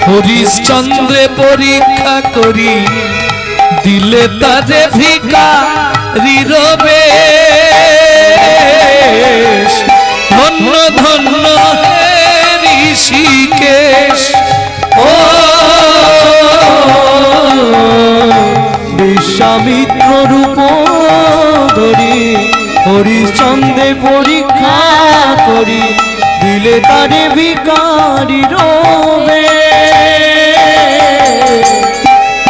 Speaker 1: হরিশ্চন্দ্রে পরীক্ষা করি দিলে তারে ভিখারি রবে ধন্য ধন্য হে ঋষিকেশ ও
Speaker 2: বিশ্বামিত্র রূপ ধরি হরিশ্চন্দ্রে পরীক্ষা করি দিলে তারে ভিখারি রবে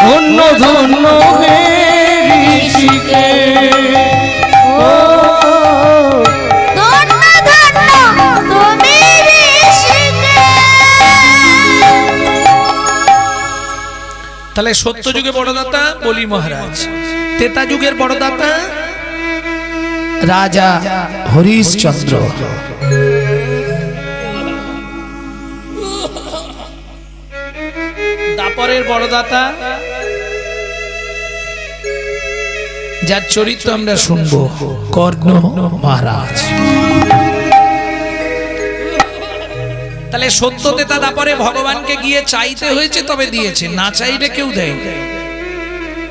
Speaker 2: ধন্য ধন্য হে ঋষিকে ও
Speaker 3: ধন্য ধন্য তুমি ঋষিকেশ।
Speaker 1: তাহলে সত্যযুগে বড়দাতা বলি মহারাজ, তেতা যুগের বড়দাতা রাজা হরিশ্চন্দ্র, দাপরের বড়দাতা যার চরিত্র আমরা শুনবো কর্ণ মহারাজ। তাহলে সত্য তেতা দাপরে ভগবানকে গিয়ে চাইতে হয়েছে, তবে দিয়েছে, না চাইলে কেউ দেয়।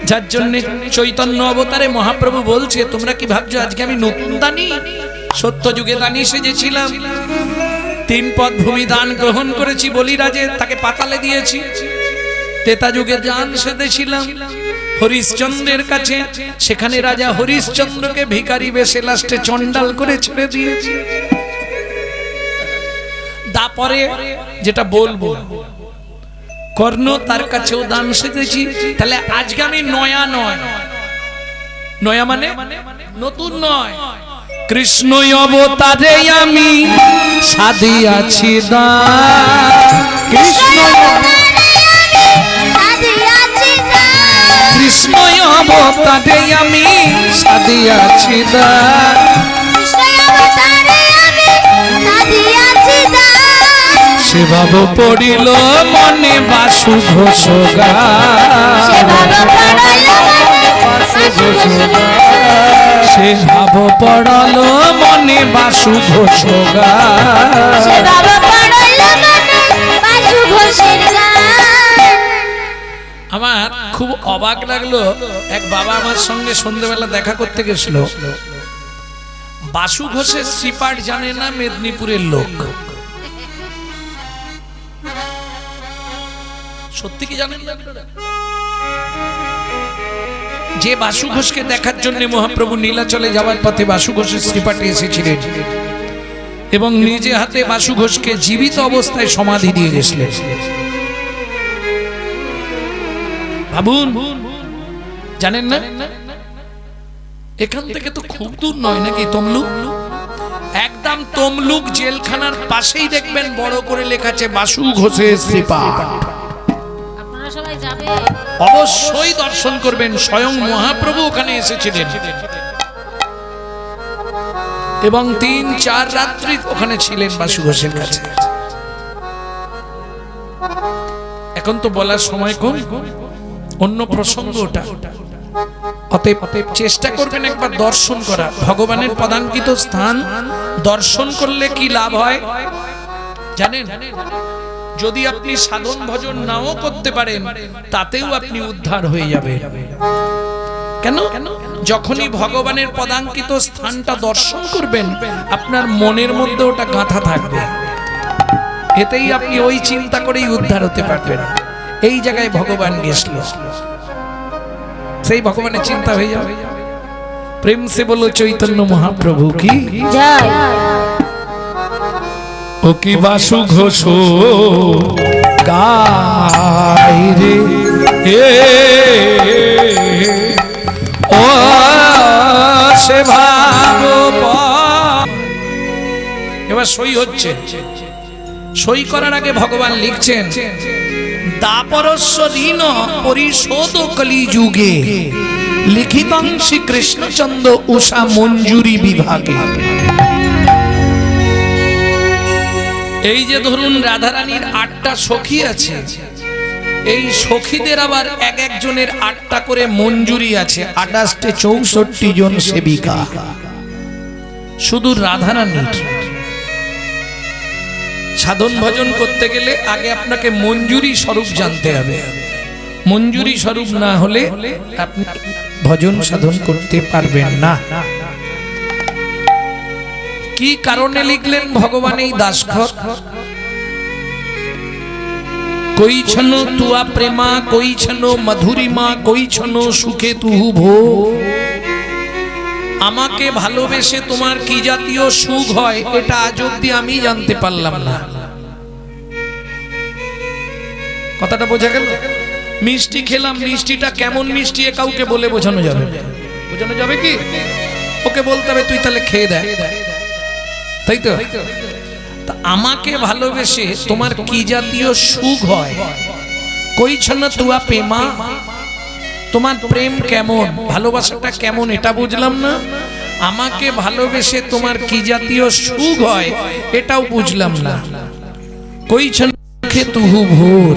Speaker 1: যার জন্য চৈতন্য অবতারে মহাপ্রভু বলছে, তোমরা কি ভাবছো আজকে আমি নতুন দানি? সত্য যুগে দানি সেজেছিলাম, 3 পদ ভূমি দান গ্রহণ করেছি বলিরাজে, তাকে পাতালে দিয়েছি। তেতা যুগে দান সেজেছিলাম হরিশ্চন্দ্রের কাছে, সেখানে রাজা হরিশ্চন্দ্রকে ভিখারি বেশে লাস্টে চন্ডাল করে ছেড়ে দিয়েছি। দাপরে যেটা বলবো কর্ণ, তার কাছেও দান সেজেছি। তাহলে আজকে আমি নয়া নয়, নয়া মানে নতুন নয়, কৃষ্ণ অবতারে আমি সাধিয়াছি দান। কৃষ্ণ কৃষ্ণ অবতারে আমি সাধিয়াছি দান। সে ভাব পড়িল মনে বাসু ঘোষ গান। সে ভাব পড়ল মনে বাসু ঘোষ গান। আমার খুব অবাক লাগলো, এক বাবা আমার সঙ্গে সন্ধ্যেবেলা দেখা করতে গেছিল। বাসু ঘোষের শ্রীপাঠ জানে না মেদিনীপুরের লোক। সত্যি কি জানেন না? যে বাসু ঘোষকে দেখার জন্য মহাপ্রভু নীলাচলে যাওয়ার পথে বাসু ঘোষের শ্রীপাঠে এসেছিলেন এবং নিজে হাতে বাসু ঘোষকে জীবিত অবস্থায় সমাধি দিয়ে গেছিলেন। ভাবুন, জানেন না? এখান থেকে তো খুব দূর নয় নাকি তমলুক? একদম তমলুক জেলখানার পাশেই দেখবেন বড় করে লেখা আছে বাসু ঘোষের শ্রীপাঠ। অবশ্যই দর্শন করবেন, স্বয়ং মহাপ্রভু ওখানে এসেছিলেন এবং 3-4 রাত্রি ওখানে ছিলেন বাসু ঘোষের কাছে। এখন তো বলার সময় কম, অন্য প্রসঙ্গ ওটা। অতএব চেষ্টা করবেন একবার দর্শন করা। ভগবানের পদাঙ্কিত স্থান দর্শন করলে কি লাভ হয় জানেন? যদি আপনি সাধন ভজন নাও করতে পারেন তাতেও আপনি উদ্ধার হয়ে যাবেন। কেন? যখনই ভগবানের পদাঙ্কিত স্থানটা দর্শন করবেন আপনার মনের মধ্যে ওটা গাঁথা থাকবে, এতেই আপনি ওই চিন্তা করেই উদ্ধার হতে পারবেন। এই জায়গায় ভগবান গেছিল, সেই ভগবানের চিন্তা হয়ে যাবে। প্রেম সে বলো চৈতন্য মহাপ্রভু কি
Speaker 3: জয়।
Speaker 1: ও কি বাসু ঘোষ গাই রে ও সে ভাব। এবার সই হচ্ছে, সই করার আগে ভগবান লিখছেন দাপরস্য ঋণ পরিশোধ কলি যুগে লিখিতং শ্রী কৃষ্ণচন্দ্র উষা মঞ্জুরি বিভাগে। এই যে ধরুন রাধারানীর 8টা সখী আছে, এই সখীদের আবার এক একজনের 8টা করে মঞ্জুরি আছে, 28 64 জন সেবিকা শুধু রাধারানীর। সাধন ভজন করতে গেলে আগে আপনাকে মঞ্জুরি স্বরূপ জানতে হবে, মঞ্জুরি স্বরূপ না হলে আপনি ভজন সাধন করতে পারবেন না। কি কারণে লিখলেন ভগবান এই দাসখত? কইছন তুয়া প্রেমা, কইছন মধুরিমা, কইছন সুখে তুহু ভো। আমাকে ভালোবেসে তোমার কি জাতীয় সুখ হয় এটা আজ অব্দি আমি জানতে পারলাম না। কথাটা বোঝা গেল? মিষ্টি খেলাম, মিষ্টিটা কেমন মিষ্টি এ কাউকে বলে বোঝানো যাবে? বোঝানো যাবে কি? ওকে বলতে হবে তুই তাহলে খেয়ে দেখ, তাই তো? আমাকে ভালোবেসে তোমার কি জাতীয় সুখ হয়, কইছন তুয়া প্রেমা, তোমার প্রেম কেমন, ভালোবাসাটা কেমন এটা বুঝলাম না। আমাকে ভালোবেসে তোমার কি জাতীয় সুখ হয় এটাও বুঝলাম না। কইছন তুহু ভোর,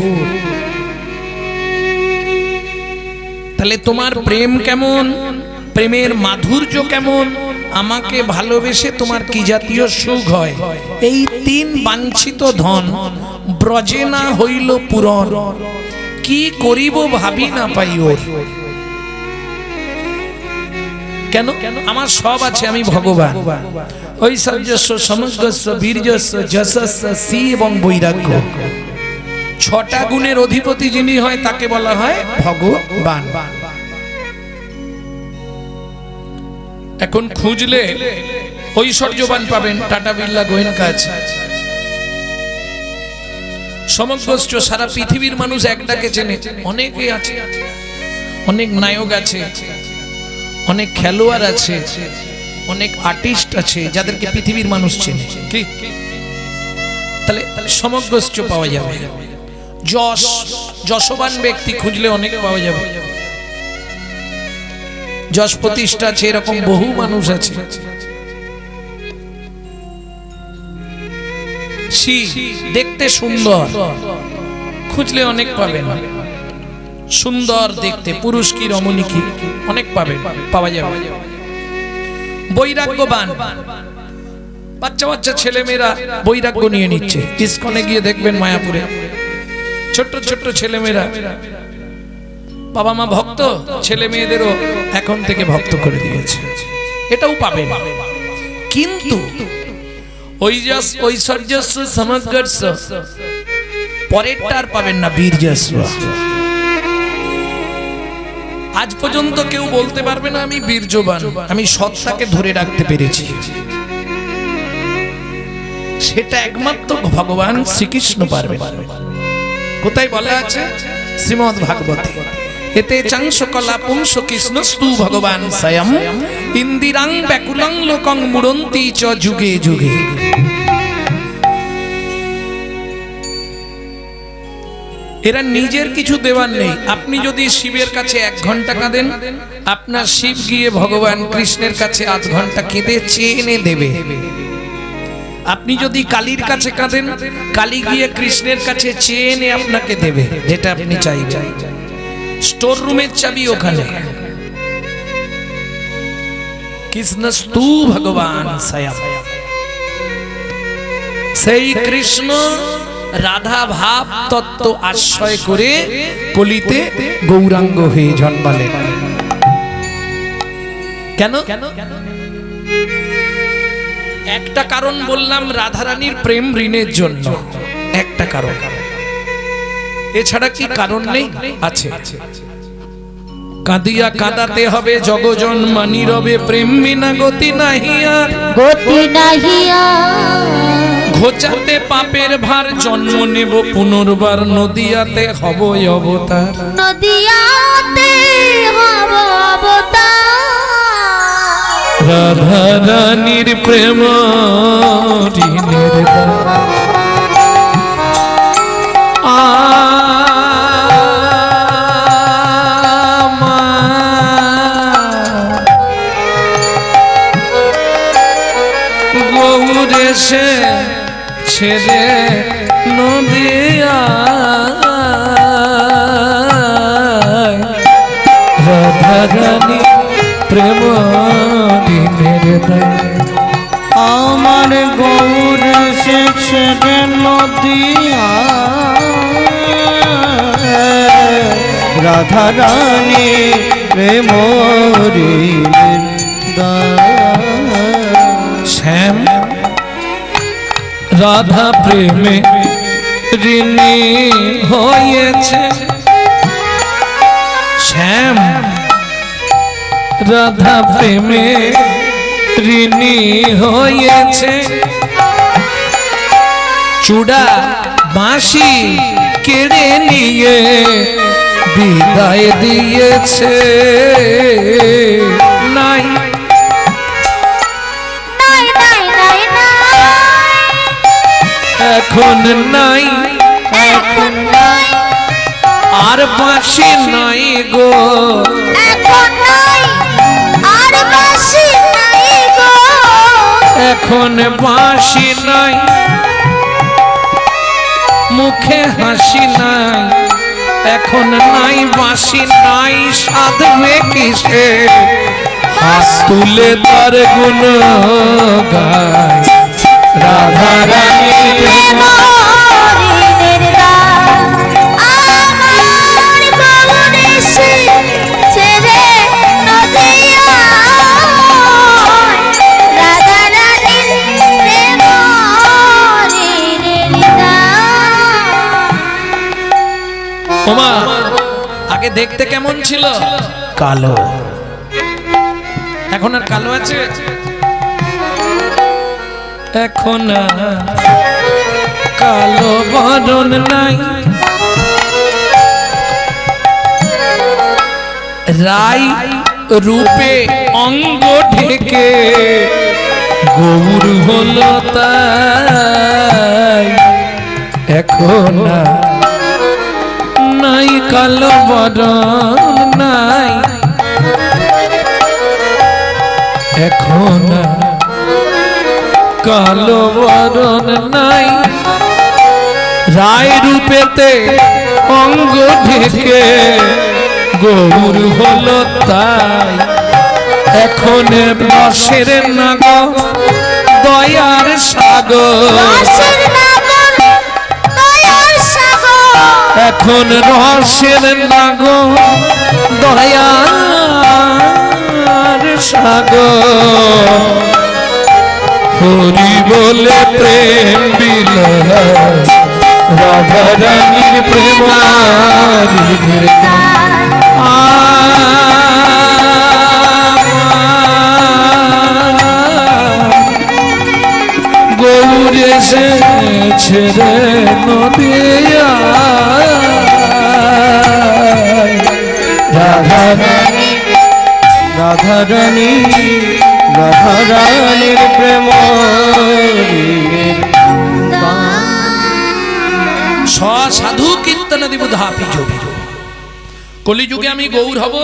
Speaker 1: তাহলে তোমার প্রেম কেমন, প্রেমের মাধুর্য কেমন, আমাকে ভালোবেসে তোমার কি জাতীয় সুখ হয়, এই 3 বাঞ্ছিত ধন ব্রজে না হইল পূরণ, কি করিব ভাবি না পাই ওর। কেন? আমার সব আছে, আমি ভগবান। ঐশ্বর্যস্য সমগ্রস্য বীর্যস্য যশস্য শ্রী এবং বৈরাগ্য, 6টা গুণের অধিপতি যিনি হয় তাকে বলা হয় ভগবান। এখন খুঁজলে ঐশ্বর্যবান পাবেন টাটা বিড়লা গোয়েঙ্কা আছে, সমগ্রস্য সারা পৃথিবীর মানুষ একটাকে চেনে, অনেকে আছে, অনেক নায়ক আছে, অনেক খেলোয়াড় আছে, অনেক আর্টিস্ট আছে যাদেরকে পৃথিবীর মানুষ চেনে। কি? তাহলে সমগ্রস্য পাওয়া যাবে। যশ, যশবান ব্যক্তি খুঁজলে অনেক পাওয়া যাবে, যশ প্রতিষ্ঠা আছে, এরকম বহু মানুষ আছে। দেখতে সুন্দর, খুঁজলে অনেক পাবেন, সুন্দর দেখতে, পুরুষ কি রমণী কি অনেক পাবেন, পাওয়া যাবে। বৈরাগ্যবান, বাচ্চা বাচ্চা ছেলে মেয়েরা বৈরাগ্য নিয়ে নিচ্ছে, ইস্কনে গিয়ে দেখবেন মায়াপুরে ছোট্ট ছোট্ট ছেলে মেয়েরা, বাবা মা ভক্ত, ছেলে মেয়েদেরও এখন থেকে ভক্ত করে দিয়েছে, এটাও পাবেন। কিন্তু ঐশ্বর্যস্য সমগ্রস্য পরেরটা আর পাবেন না, বীর্যস্য। আজ পর্যন্ত কেউ বলতে পারবে না আমি বীর্যবান, আমি সত্তাকে ধরে রাখতে পেরেছি, সেটা একমাত্র ভগবান শ্রীকৃষ্ণ পারবে। কোথায় বলা আছে? শ্রীমদ্ ভাগবতে, এতে চাংশ কলা পুংস কৃষ্ণস্তু ভগবান স্বয়ং ইন্দিরাং ব্যাকুলং লোকং মুরন্তি চ যুগে যুগে। এরা নিজের কিছু দেওয়ার নেই। আপনি যদি শিবের কাছে 1 ঘন্টা কাঁদেন, আপনার শিব গিয়ে ভগবান কৃষ্ণের কাছে 8 ঘন্টা কেঁদে চেয়ে এনে দেবে। আপনি যদি কালীর কাছে কাঁদেন, কালী গিয়ে কৃষ্ণের কাছে চেয়ে এনে আপনাকে দেবে যেটা আপনি চাইবেন। স্টোর রুমের চাবি ওখানে, কৃষ্ণস্তু ভগবান স্বয়ং। সেই কৃষ্ণ রাধা ভাব তত্ত্ব আশ্রয় করে কলিতে গৌরাঙ্গ হয়ে জন্মালেন। কেন? একটা কারণ বললাম, রাধারানীর প্রেম ঋণের জন্য একটা কারণ, এছাড়া কি কারণ নেই? আছে। কাঁদিয়া কাঁদাতে হবে জগজন মানি রবে, প্রেম বিনা গতি নাহিয়া,
Speaker 3: গতি নাহিয়া।
Speaker 1: ঘোচাতে পাপের ভার, জন্ম নেব পুনর্বার, নদিয়াতে হব অবতার।
Speaker 3: নদিয়াতে হব অবতার।
Speaker 1: রাধা রানীর প্রেম ঋণের দান। গৌরেশে ছেড়ে নদিয়া, রাধা রানী প্রেম ঋণের দান।
Speaker 2: আমার গৌর ছেড়ে নদিয়া, রাধা রানী প্রেম ঋণের দান।
Speaker 1: শ্যাম রাধা প্রেমে ঋণী হয়েছে, শ্যাম রাধা প্রেমে ঋণী হয়েছে। চূড়া বাঁশি কেড়ে নিয়ে বিদায় দিয়েছে। নাই
Speaker 3: নাই নাই নাই নাই।
Speaker 1: এখন নাই,
Speaker 3: এখন নাই,
Speaker 1: আর বাঁশি নাই গো,
Speaker 3: এখন নাই, আর বাঁশি নাই গো।
Speaker 1: এখন বাঁশি নাই, মুখে হাসি নাই, এখন নাই বাঁশি নাই, সাধবে কিসে হাত তুলে তার গুণ গায়। রাধা রানী
Speaker 3: প্রেম ঋণের দান। আমার গৌরেশে ছেড়ে নদিয়া, রাধা রানীর প্রেম ঋণের দান।
Speaker 1: ওমা, আগে দেখতে কেমন ছিল? কালো। এখন আর কালো আছে? এখন আর কালো বরণ নাই। রাই রূপে অঙ্গ ঢেকে গৌর হলো তাই। এখন আর নাই কালো বরণ নাই, এখন আর কালো বরণ নাই। রায় রূপেতে অঙ্গ ঢেকে গৌর হলো তাই। এখন রসের নাগর দয়ার সাগর,
Speaker 3: রসের নাগর দয়ার সাগর।
Speaker 1: এখন রসের নাগর দয়ার সাগর। হরি বলে প্রেম বিলাস, রাধা রানীর প্রেম ঋণের দান। গৌরে সে ছেড়ে নদিয়া, রাধা রানী
Speaker 2: রাধা রানী, রাধা রানীর প্রেম ঋণের দান।
Speaker 1: সাধু কীর্তন দিব ধাপি জবির। কলিযুগে আমি গৌর হব,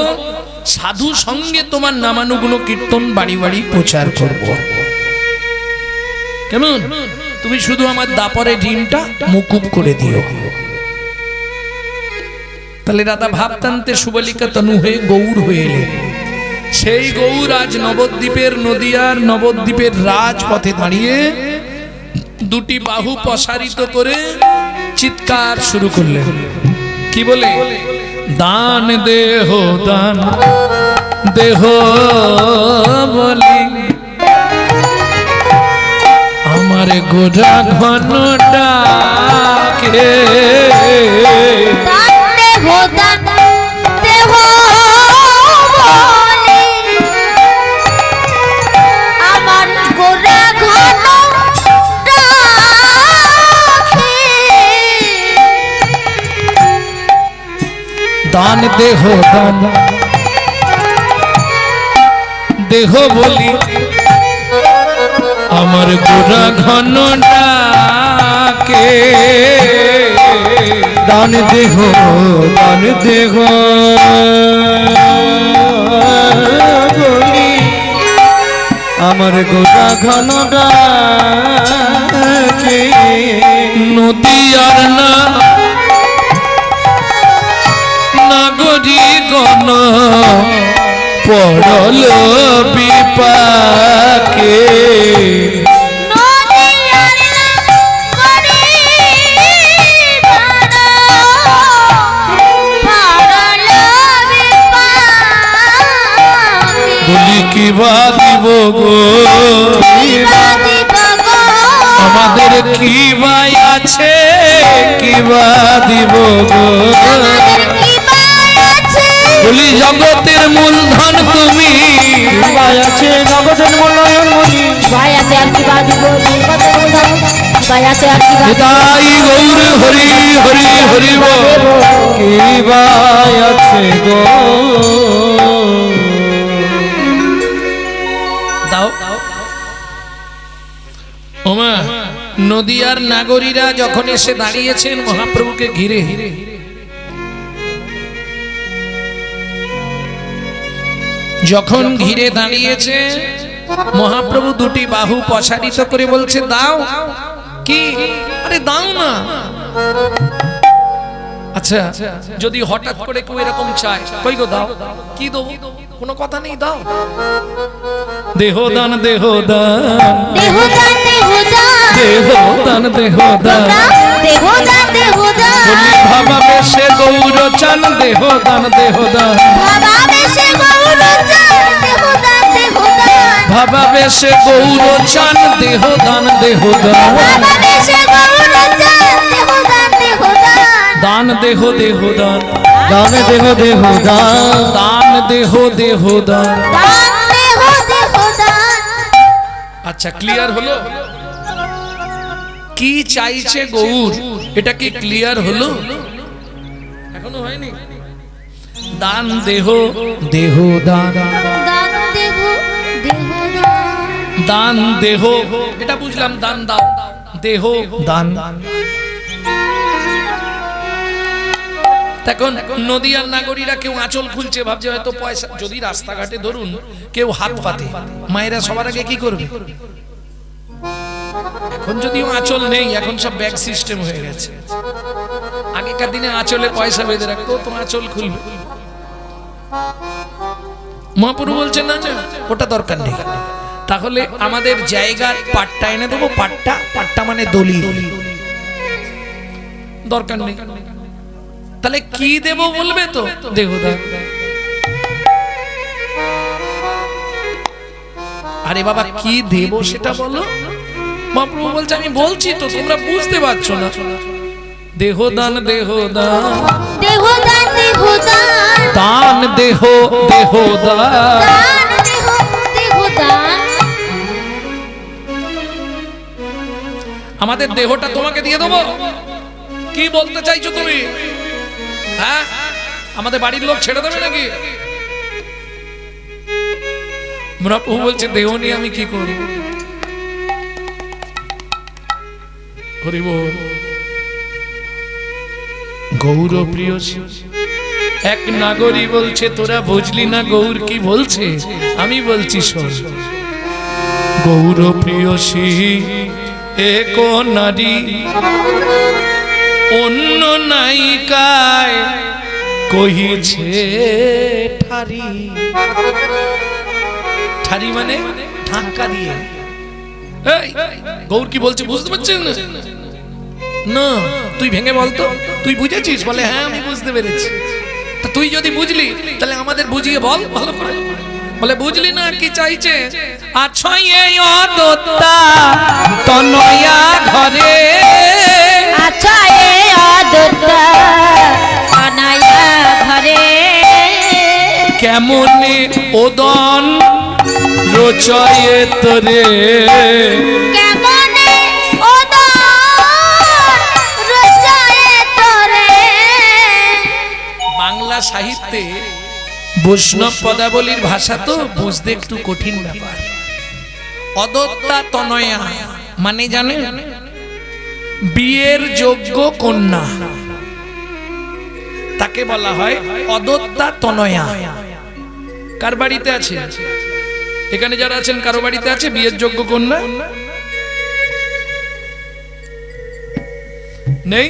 Speaker 1: সাধু সঙ্গে তোমার নামানুগুণ কীর্তন বাড়ি বাড়ি প্রচার করব। কেমন? তুমি শুধু আমার দাপরে ঋণটা মুকুব করে দিও। তাহলে রাধা ভাবতান্তে সুবলিকা তনু হয়ে গৌর হয়ে এলেন। সেই গৌর আজ নবদ্বীপের নদিয়ার নবদ্বীপের রাজপথে দাঁড়িয়ে দুটি বাহু প্রসারিত করে চিৎকার শুরু করলেন। কি বলে? দান দেহ দান দেহ বলি আমার গোরা ঘন ডাকে।
Speaker 3: দান দেহ দান দেহ বলি আমার গোরা ঘন ডাকে।
Speaker 1: দান দেহ দান দেহ বলি আমার গোরা ঘন ডাকে।
Speaker 2: দান দেহ বলি আমার গোটা ঘন ডাকে।
Speaker 1: নদিয়ার না নাগরী গণ পড়ল বিপাকে।
Speaker 3: নদিয়ার নাগরী পড়ল বিপাকে।
Speaker 1: বলি কিবা দিব গো আমাদের কিবা আছে কিবা দিব গো। বলি জগতের মূলধন তুমি
Speaker 2: ভাই আছে জগতের মূল্যায়ন মনি
Speaker 3: ভাই আছে আর কি বাজিব ভাই আছে আর কি বাজিব
Speaker 1: তাই গৌর হরি হরি হরিব।
Speaker 2: কি ভাই আছে গো।
Speaker 1: দাও ওমা নদিয়ার নাগরীরা যখন এসে দাঁড়িয়েছেন মহাপ্রভুকে ঘিরে, যখন ঘিরে দাঁড়িয়েছে মহাপ্রভু দুটি বাহু প্রসারিত করে বলছে দাও। কি? আরে দাও না। আচ্ছা যদি হঠাৎ করে কেউ এরকম চায়, কই গো দাও, কি দেবো? কোনো কথা নেই, দাও। দেহ দান দেহ দান
Speaker 3: দেহ দান দেহ দান
Speaker 1: দেহ দান দেহ দান
Speaker 3: দেহ দান দেহ দান
Speaker 1: বলি ভাবা বেশে গৌর চান দেহ দান দেহ দান
Speaker 3: বাবা বেশে গৌর চান দেহ দান দেহ দান
Speaker 1: ভাবা বেশে গৌর চান দেহ দান দেহ দান
Speaker 3: বাবা বেশে গৌর চান দেহ দান দেহ দান
Speaker 1: দান দেহ দেহ দান
Speaker 2: দান দেহ দেহ দান
Speaker 1: দান দেহ দেহ দান।
Speaker 3: দান দেহ দেহ দান।
Speaker 1: আচ্ছা ক্লিয়ার হলো কি চাইছে গৌর? এটা কি ক্লিয়ার হলো? এখনো হয়নি। দান দেহ দেহ দান
Speaker 3: দান দেহ দেহ দান
Speaker 1: দান দেহ এটা বুঝলাম, দান দাও, দেহ দান। তখন নদিয়ার নাগরীরা কেউ আঁচল খুলছে, ভাবছে হয়তো পয়সা। যদি রাস্তাঘাটে ধরুন কেউ হাত পাতে, মায়েরা সবার আগে কি করবে? এখন যদিও আঁচল নেই, এখন সব ব্যাগ সিস্টেম হয়ে গেছে। আগেকার দিনে আঁচলে পয়সা বেঁধে রাখতো, তো আঁচল খুলবে। মহাপ্রভু বলছেন না যে ওটা দরকার নেই। তাহলে আমাদের জায়গার পাট্টা এনে দেবো। পাট্টা, পাট্টা মানে দলিল, দরকার নেই। তাহলে কি দেব বলবে তো? দেহদান। আরে বাবা কি দেব সেটা বলো। মহাপ্রভু বলছে আমি বলছি তো, তোমরা বুঝতে পারছো না। দেহদান দেহদান
Speaker 3: দেহ দান দেহ দান
Speaker 1: দান দেহ দেহদান।
Speaker 3: দান দেহ দেহ দান।
Speaker 1: আমাদের দেহটা তোমাকে দিয়ে দেবো? কি বলতে চাইছো তুমি? হ্যাঁ, আমাদের বাড়ির লোক ছেড়ে দেবে নাকি? মহাপ্রভু বলছে দেহ নিয়ে আমি কি করব? হরি বল। গৌর প্রিয় এক নাগরী বলছে তোরা বুঝলি না গৌর কি বলছে? আমি বলছি শোন। গৌর প্রিয়সী এক নারী অন্য নায়িকায় কহিছে ঠারি, ঠারি মানে ধাক্কা দিয়ে। এই গৌর কি বলছে বুঝতে পারছেন না? তুই ভেঙে বলতো, তুই বুঝেছিস? বলে হ্যাঁ আমি বুঝতে পেরেছি। তা তুই যদি বুঝলি তাহলে আমাদের বুঝিয়ে বল ভালো করে। বলে বুঝলি না কি চাইছে? আছই এই অদত্তা তনয়া ঘরে,
Speaker 3: আচ্ছা এ অদত্তা অনায়া ঘরে,
Speaker 1: কেমনে ওদন রচয়ে তোরে,
Speaker 3: কেমনে ওদন রচয়ে তোরে।
Speaker 1: বাংলা সাহিত্যে বৈষ্ণব পদাবলীর ভাষা তো বুঝতে একটু কঠিন ব্যাপার। অদত্তা তনয়া মানে জানে বিয়ের যোগ্য কন্যা, তাকে বলা হয় অদত্তা তনয়া। কার বাড়িতে আছে? এখানে যারা আছেন কারো বাড়িতে আছে বিয়ের যোগ্য কন্যা? নেই?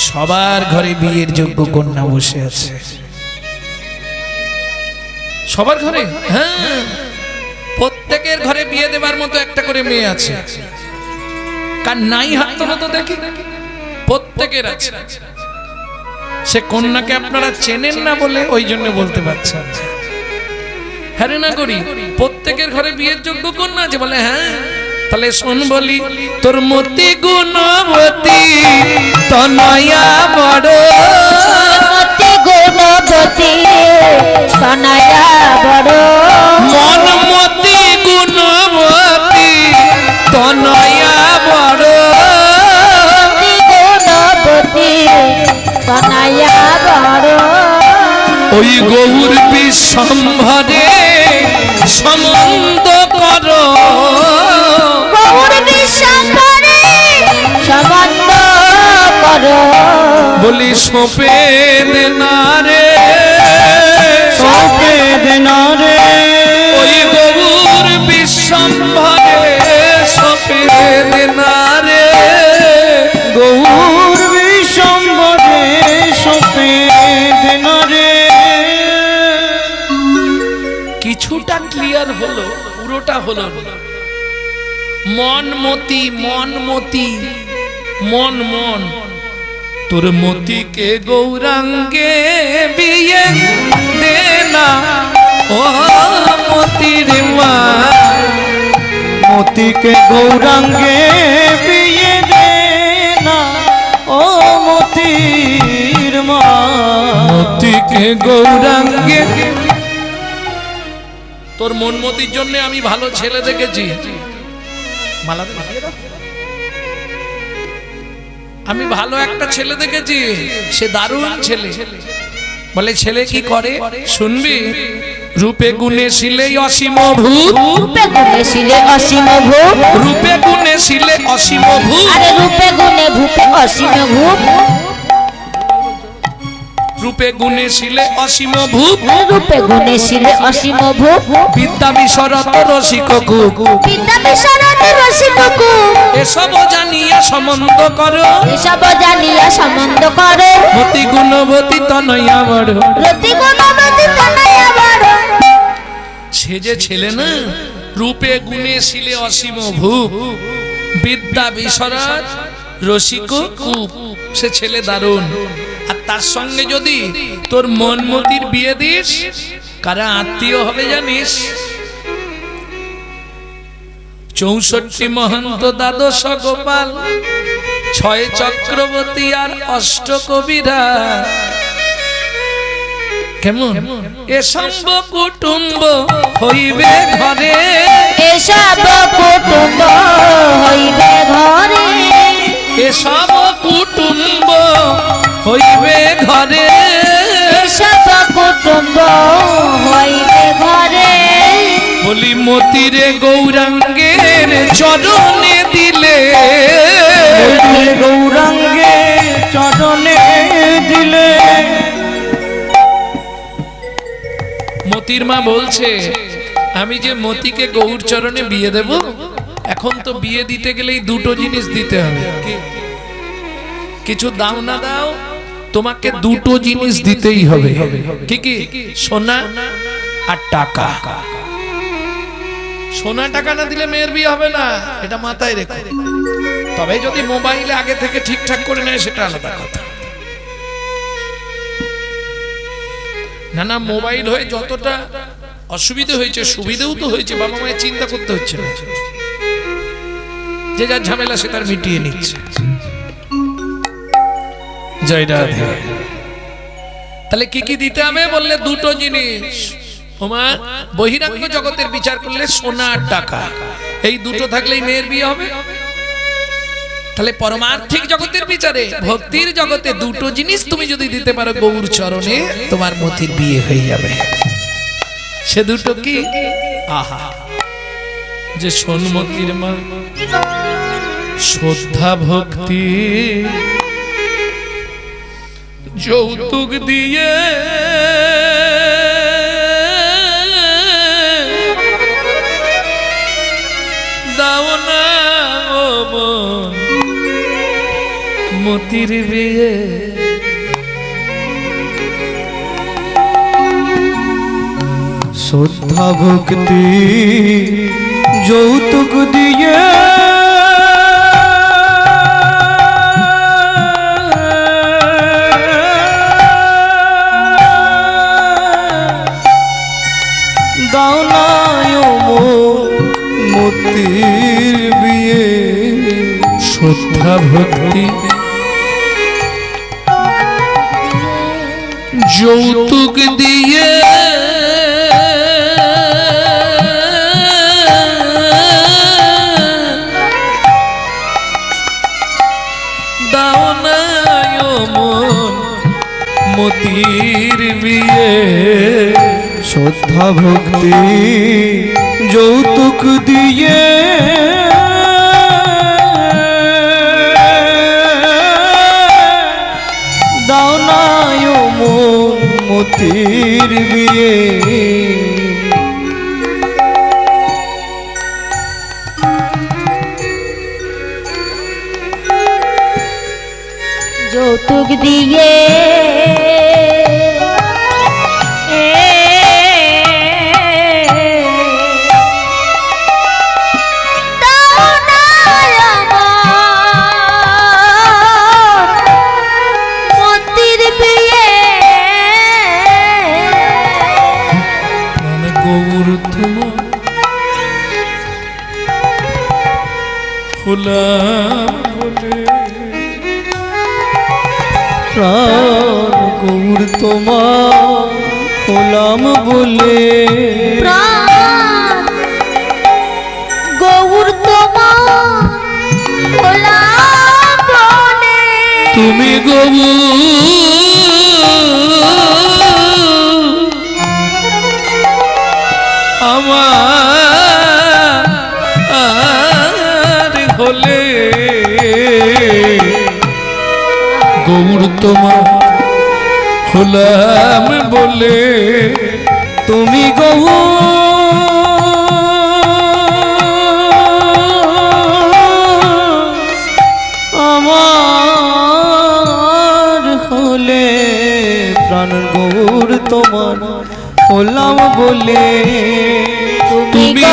Speaker 1: সবার ঘরে বিয়ের যোগ্য কন্যা বসে আছে। সবার ঘরে? হ্যাঁ, প্রত্যেকের ঘরে বিয়ে দেবার মতো একটা করে মেয়ে আছে। কার নাই হাত তোলো তো দেখি। প্রত্যেকের আছে। সে কন্যাকে আপনারা চেনেন না বলে ওই জন্য বলতে পারছেন। হ্যাঁ না করি, প্রত্যেকের ঘরে বিয়ের যোগ্য কন্যা আছে। বলে হ্যাঁ, তাহলে শোন বলি, তোর মতি গুণবতী তনয়া বড়,
Speaker 3: মতি গুণবতী তনয়া বড়,
Speaker 1: মন মতি গুণবতী তনয়া বড়,
Speaker 3: মতি গুণবতী তনয়া বড়।
Speaker 1: ওই গৌর বিশ্বম্ভরে সম্বন্ধ করো,
Speaker 3: গৌর বিশ্বম্ভরে সম্বন্ধ করো।
Speaker 1: বলি সোপে দেনারে,
Speaker 2: সপে দেনারে,
Speaker 1: ওই গৌর বিশ্বম্ভরে সোপে দেনারে,
Speaker 2: গৌর বিশ্বম্বরে সপে দেনারে।
Speaker 1: কিছুটা ক্লিয়ার হলো, পুরোটা হলো না। মন মতি, মন মতি, মন মন, তোর মতিকে গৌরাঙ্গে বিয়ে দেনা, ও মতির মা,
Speaker 2: মতিকে গৌরাঙ্গে বিয়ে দেনা, ও মতির মা।
Speaker 1: মতিকে গৌরাঙ্গে। তোর মনমতির জন্য আমি ভালো ছেলে দেখেছি। মালাতে মাখিয়ে দাও। আমি ভালো একটা ছেলে দেখেছি, সে দারুণ ছেলে। বলে ছেলে কি করে শুনবি? রূপে গুণে শিলে অসীম ভূত,
Speaker 3: রূপে গুণে শিলে অসীম ভূপ,
Speaker 1: রূপে গুণে শিলে অসীম ভূত,
Speaker 3: আরে রূপে গুণে ভূপে অসীম ভূপ,
Speaker 1: রূপে গুণে শিলে অসীম ভূত,
Speaker 3: রূপে গুণে শিলে অসীম ভূপ,
Speaker 1: বিদ্যা বিশরত রসিক কুক,
Speaker 3: বিদ্যা বিশরত রসিক কুক,
Speaker 1: এসব জানিয়া সম্বন্ধ করো,
Speaker 3: এসব জানিয়া সম্বন্ধ করো।
Speaker 1: মতি গুণবতী তনয়া বড়।
Speaker 3: রতি গুণবতী তনয়া বড়।
Speaker 1: সে যে ছেলে না, রূপে গুণে শিলে অসীম ভূপ, বিদ্যা বিশরত রসিক কুপ, সে ছেলে দারুণ। আর তার সঙ্গে যদি তোর মনমতির বিয়ে দিস, কারা আত্মীয় হবে জানিস? 64 মহন্ত, দ্বাদশ গোপাল, 6 চক্রবর্তী আর 8 কবিরা। কেমন? এসব কুটুম্ব হইবে ঘরে,
Speaker 3: এসব কুটুম্ব হইবে ঘরে,
Speaker 1: এসব কুটুম্ব হইবে ঘরে,
Speaker 3: এসব কুটুম্ব হইবে ঘরে।
Speaker 1: বলি মতিরে গৌরাঙ্গের চরণে দিলে,
Speaker 2: মতি গৌরাঙ্গে চরণে দিলে।
Speaker 1: মতির মা বলছে, আমি যে মতিকে গৌর চরণে বিয়ে দেব, এখন তো বিয়ে দিতে গেলেই দুটো জিনিস দিতে হবে। কি? কিছু দাও না দাও, তোমাকে দুটো জিনিস দিতেই হবে। কি কি? সোনা আর টাকা। সোনা টাকা না দিলে মেয়ের বিয়ে হবে না, এটা মাথায় রেখো। তবে যদি মোবাইলে আগে থেকে ঠিকঠাক করে নেয় সেটা আলাদা কথা। না না, মোবাইল হয়ে যতটা অসুবিধা হয়েছে সুবিধেও তো হয়েছে, বাবা মায়ের চিন্তা করতে হচ্ছে না, যে যার ঝামেলা সে তার মিটিয়ে নিচ্ছে। জয় রাধে। তাহলে কি কি দিতে হবে বললে? দুটো জিনিস। ওমা, বহিরাঙ্গ জগতের বিচার করলে সোনা আর টাকা, এই দুটো থাকলেই মেয়ের বিয়ে হবে। তাহলে পরমার্থিক জগতের বিচারে, ভক্তির জগতে দুটো জিনিস তুমি যদি দিতে পারো গৌর চরণে, তোমার মতির বিয়ে হয়ে যাবে। সে দুটো কি? আহা, যে সোনমতির মা শ্রদ্ধা ভক্তি যৌতুক দিয়ে দাও না ও মন মতির বিয়ে।
Speaker 2: শ্রদ্ধা ভক্তি যৌতুক দিয়ে দাও না মতির বিয়ে।
Speaker 1: শ্রদ্ধা ভক্তি যৌতুক দিয়ে দাও না মন মতির বিয়ে।
Speaker 2: শ্রদ্ধা ভক্তি যৌতুক দিয়ে দাও না মতির বিয়ে।
Speaker 3: যৌতুক দিয়ে
Speaker 2: প্রাণ গৌর তোমার হলাম বলে,
Speaker 3: প্রাণ গৌর তোমার হলাম বলে।
Speaker 1: তুমি গৌর আমার হলে, গৌর তোমার হলাম বলে।
Speaker 2: তুমি আমার হলে, প্রাণ গৌর তোমার হলাম বলে।
Speaker 1: তুমি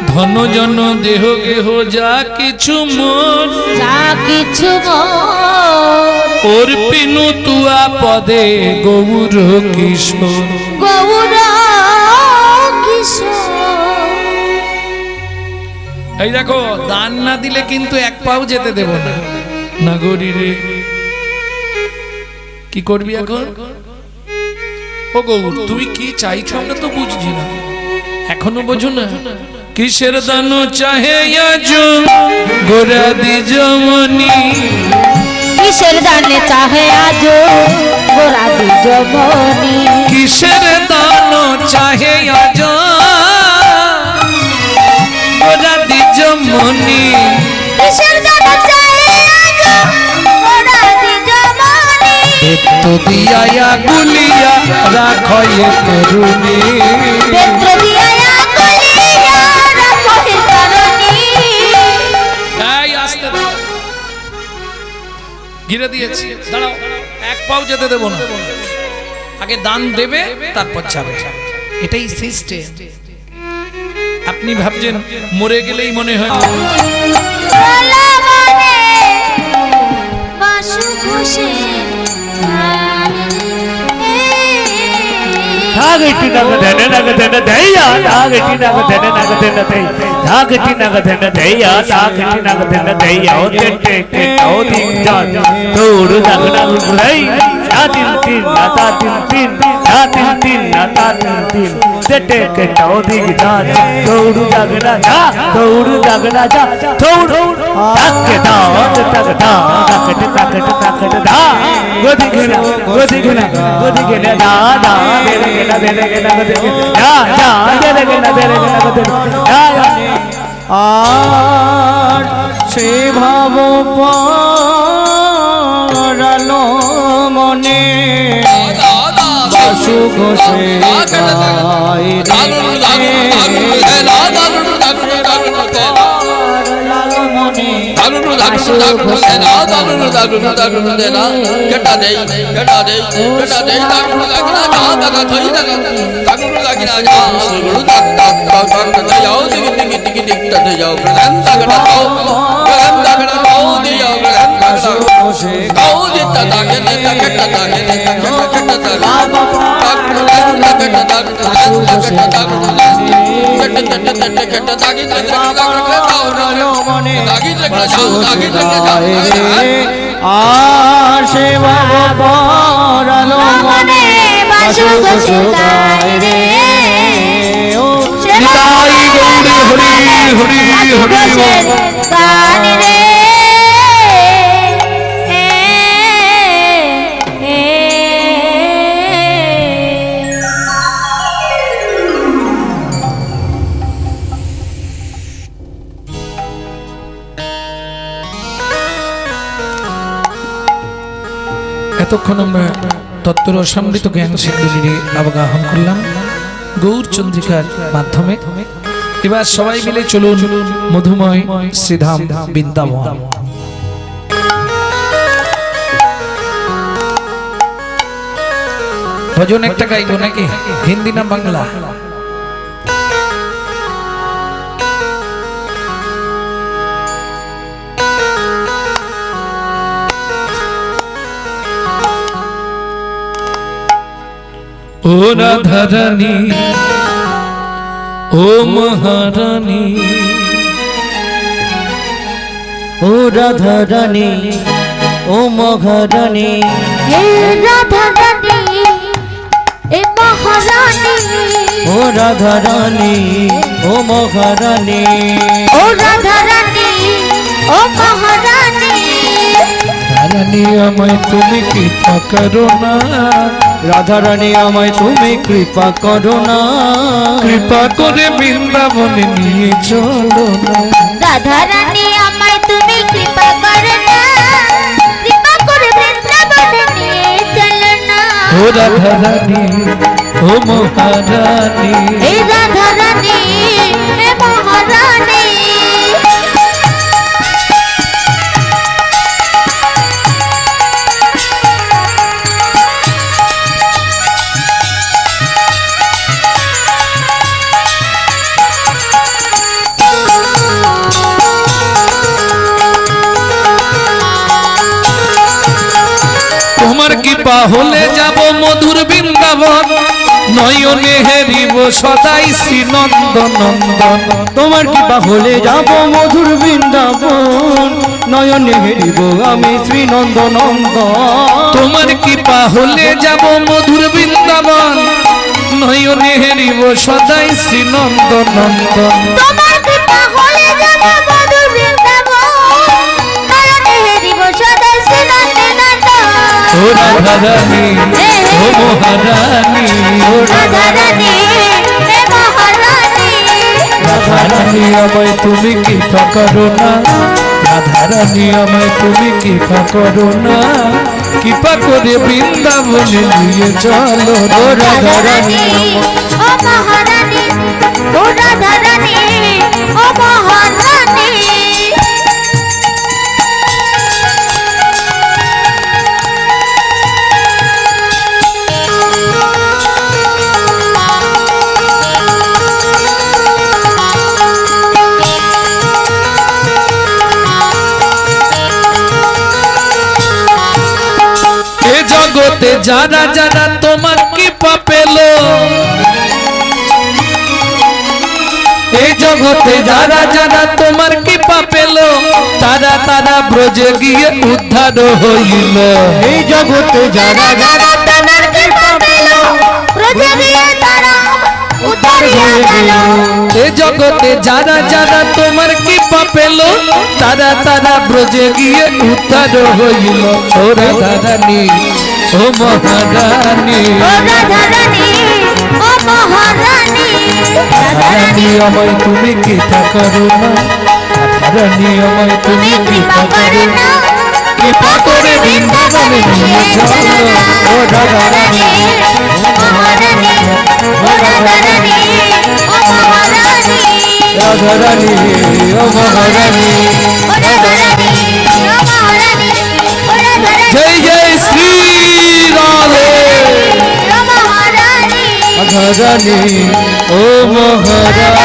Speaker 1: ধন জন দেহ গেহ যা কিছু মোর,
Speaker 3: যা কিছু
Speaker 1: ওর পিনু তুয়া পদে গৌর কিশোর।
Speaker 3: গৌর কিশোর।
Speaker 1: এই দেখো, দান না দিলে কিন্তু এক পাও যেতে দেব না। নাগরী রে, কি করবি এখন? ও গৌর, তুমি কি চাইছো আমরা তো বুঝছি না, এখনো বোঝো না? কিসের দান চাহে আজ গোরা দি জমনি,
Speaker 3: কিসের দানে চাহে আজ তোরা দ্বিজমণি
Speaker 1: কিসের দান চাহে আজ তোরা দ্বিজমণি
Speaker 3: কিসের দান চাহে আজ তোরা দ্বিজমণি
Speaker 1: তো দিয়া গুলিয়া রাখয়ে তরুণী
Speaker 3: বেত্র দিয়া গুলিয়া রাখয়ে তরুণী
Speaker 1: এই আস্তে ঘিরে দিয়েছি দাঁড়াও এক পাও যেতে দেব না আগে দান দেবে তারপর যাবে এটাই সিস্টেম আপনি ভাবছেন মরে গেলেই মনে হয়
Speaker 3: বলা মনে বাসু খুশি
Speaker 2: ধাগটি নাগ ধনে নাগ ধনে দেয়া ধাগটি নাগ ধনে নাগ ধনে দেয়া ধাগটি নাগ ধনে দেয়া ধাগটি নাগ ধনে দেয়া ও তে তে ও দিন যা তোর নাগ নাগ ঘুরাই না তিন তিন না তা তিন তিন না তিন তিন না তা তিন তিন তে তে কে ও দিন যা তোর নাগ না যা তোর নাগ না যা তোর তাকে দাও তাকে দাও তাকে তাকে তাকে দা গদি ঘেনা গদি ঘেনা গদি ঘেনা দা দা বেরে গেনা বেরে গেনা গদি যা যা বেরে গেনা বেরে গেনা গদি যা আর সে ভাব পরালো মনে বাসু ঘোষে গায় আসে বাবা পরালো মনে বাসু ঘোষে গায় রে ও নিতাই গৌরী হরি হরি হরি
Speaker 3: গান রে
Speaker 1: এতক্ষণ আমরা তত্ত্ব রসামৃত জ্ঞান সিন্ধুরে অবগাহন করলাম গৌর চন্দ্রিকার মাধ্যমে এবার সবাই মিলে চলুন মধুময় শ্রীধাম বৃন্দাবন ভজন একটা গাইবো নাকি হিন্দি না বাংলা ও রাধারানী ও মহারানী
Speaker 2: ও রাধারানী ও মহারানী
Speaker 3: হে রাধারানী এ মহারানী
Speaker 2: ও রাধারানী ও মহারানী
Speaker 3: ও রাধারানী ও মহারানী
Speaker 1: রানী আমায় তুমি কৃপা করো না
Speaker 2: রাধারানী আমায় তুমি কৃপা করো না
Speaker 1: কৃপা করে বৃন্দাবনে নিয়ে চলো না
Speaker 3: রাধারানী আমায় তুমি কৃপা করো না কৃপা করে বৃন্দাবনে নিয়ে চলো না
Speaker 1: ও রাধারানী ও মহারানী
Speaker 3: হে রাধারানী হে মহারানী
Speaker 1: তোমার কৃপা হলে যাব মধুর বৃন্দাবন নয়নে হেরিব সদাই শ্রী নন্দন নন্দন
Speaker 2: তোমার কৃপা হলে যাব মধুর বৃন্দাবন নয়নে হেরিব আমি শ্রী নন্দ নন্দন
Speaker 1: তোমার কৃপা হলে যাব মধুর বৃন্দাবন নয়নে হেরিব সদাই শ্রী নন্দন নন্দন
Speaker 3: তোমার কৃপা হলে যাব মধুর বৃন্দাবন নয়নে হেরিব সদাই শ্রী নন্দন নন্দন
Speaker 1: ও রাধারানী ও মহারানী ও
Speaker 3: রাধারানী হে মহারানী
Speaker 1: রাধারানী আমায় তুমি কৃপা করো না রাধারানী আমায় তুমি কৃপা করো না কৃপা করে বৃন্দাবনে নিয়ে চলো ও রাধারানী
Speaker 3: ও মহারানী ও রাধারানী ও মহারানী
Speaker 1: এ জগতে যারা যারা তোমার কৃপা পেল এই জগতে যারা যারা তোমার কৃপা পেল তারা তারা ব্রজে গিয়ে উদ্ধার হইল এই জগতে যারা যারা
Speaker 3: তোমার কৃপা পেল ব্রজে গিয়ে তারা উদ্ধার হয়ে গেল
Speaker 1: এই জগতে যারা যারা তোমার কৃপা পেল তারা তারা ব্রজে গিয়ে উদ্ধার হইল ও রাধারানী ও মহারানী
Speaker 3: ও রাধারানী ও মহারানী
Speaker 1: রাধারানী আমায় তুমি কৃপা করো না রাধারানী আমায় তুমি কৃপা করো না কৃপা করে বৃন্দাবনে নিয়ে চলো ও রাধারানী
Speaker 3: মহারানী ও রাধারানী ও মহারানী
Speaker 1: রাধারানী ও মহারানী
Speaker 3: ও রাধারানী ও মহারানী ও রাধারানী
Speaker 1: জয় জয় শ্রী রাধে
Speaker 3: ও মহারানী
Speaker 1: রাধারানী ও মহারানী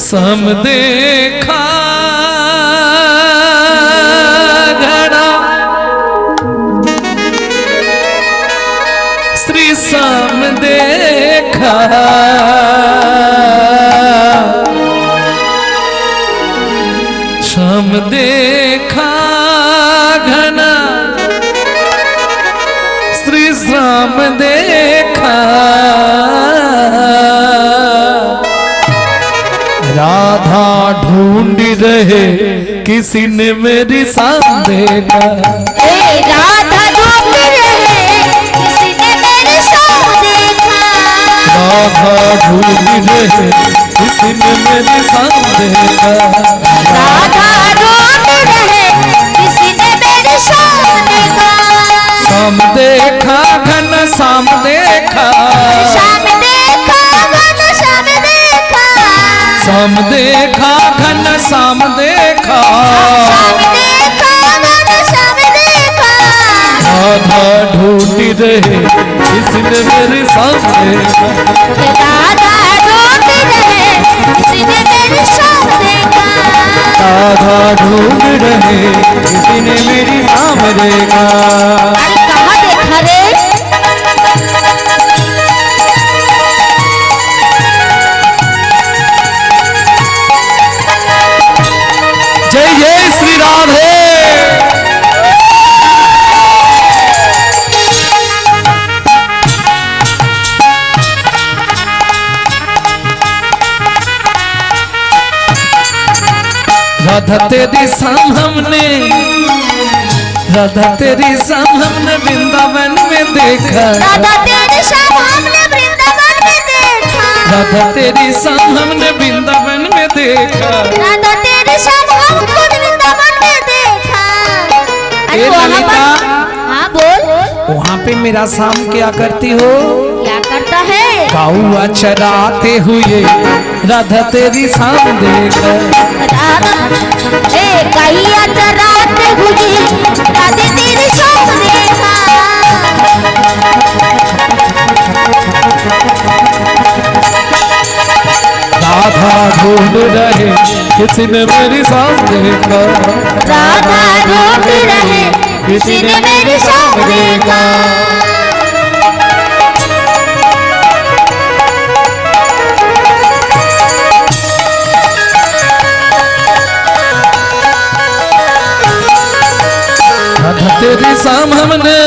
Speaker 1: सम देखा घड़ा श्री सम देखा सम देखा घना श्री श्याम देखा राधा ढूंढ रहे किसी ने मेरी शाम देखा
Speaker 3: ए राधा ढूंढ रहे किसी ने मेरे शाम देखा
Speaker 1: राधा ढूंढ रहे किसी ने मेरी शाम देखा
Speaker 3: राधा ढूंढ रहे किसी ने मेरे शाम देखा
Speaker 1: शाम देखा घन शाम देखा
Speaker 3: शाम देखा घन शाम देखा
Speaker 1: शाम देखा घन शाम देखा
Speaker 3: शाम देखा घन शाम देखा
Speaker 1: राधा ढूंढ रहे किसी ने मेरी शाम देखा
Speaker 3: राधा ढूंढ रहे किसी ने मेरे शाम देखा
Speaker 1: राधा ढूंढ रहे किसी ने मेरी शाम देखा
Speaker 3: अरे कहाँ देखा रे
Speaker 1: जय जय श्री राधे राधा तेरी शाम हमने राधा तेरी शाम हमने वृंदावन में देखा
Speaker 3: राधा तेरी शाम हमने वृंदावन में देखा
Speaker 1: राधा तेरी शाम हमने वृंदावन में देखा
Speaker 3: राधा तेरी शाम हमको वृंदावन में देखा अरे
Speaker 1: ए
Speaker 3: वहाँ
Speaker 1: ललिता।
Speaker 3: पर हाँ बोल
Speaker 1: वहाँ पे मेरा शाम क्या करती हो
Speaker 3: क्या करता है
Speaker 1: गौआ चराते हुए राधा तेरी शाम देखा
Speaker 3: राधा ए कहिया चराते हुए राधे तेरी शाम देखा
Speaker 1: राधा ढूंढ रहे किसी ने मेरी शाम देखा
Speaker 3: राधा ढूंढ रहे किसी ने मेरी शाम देखा
Speaker 1: राधा तेरी शाम हमने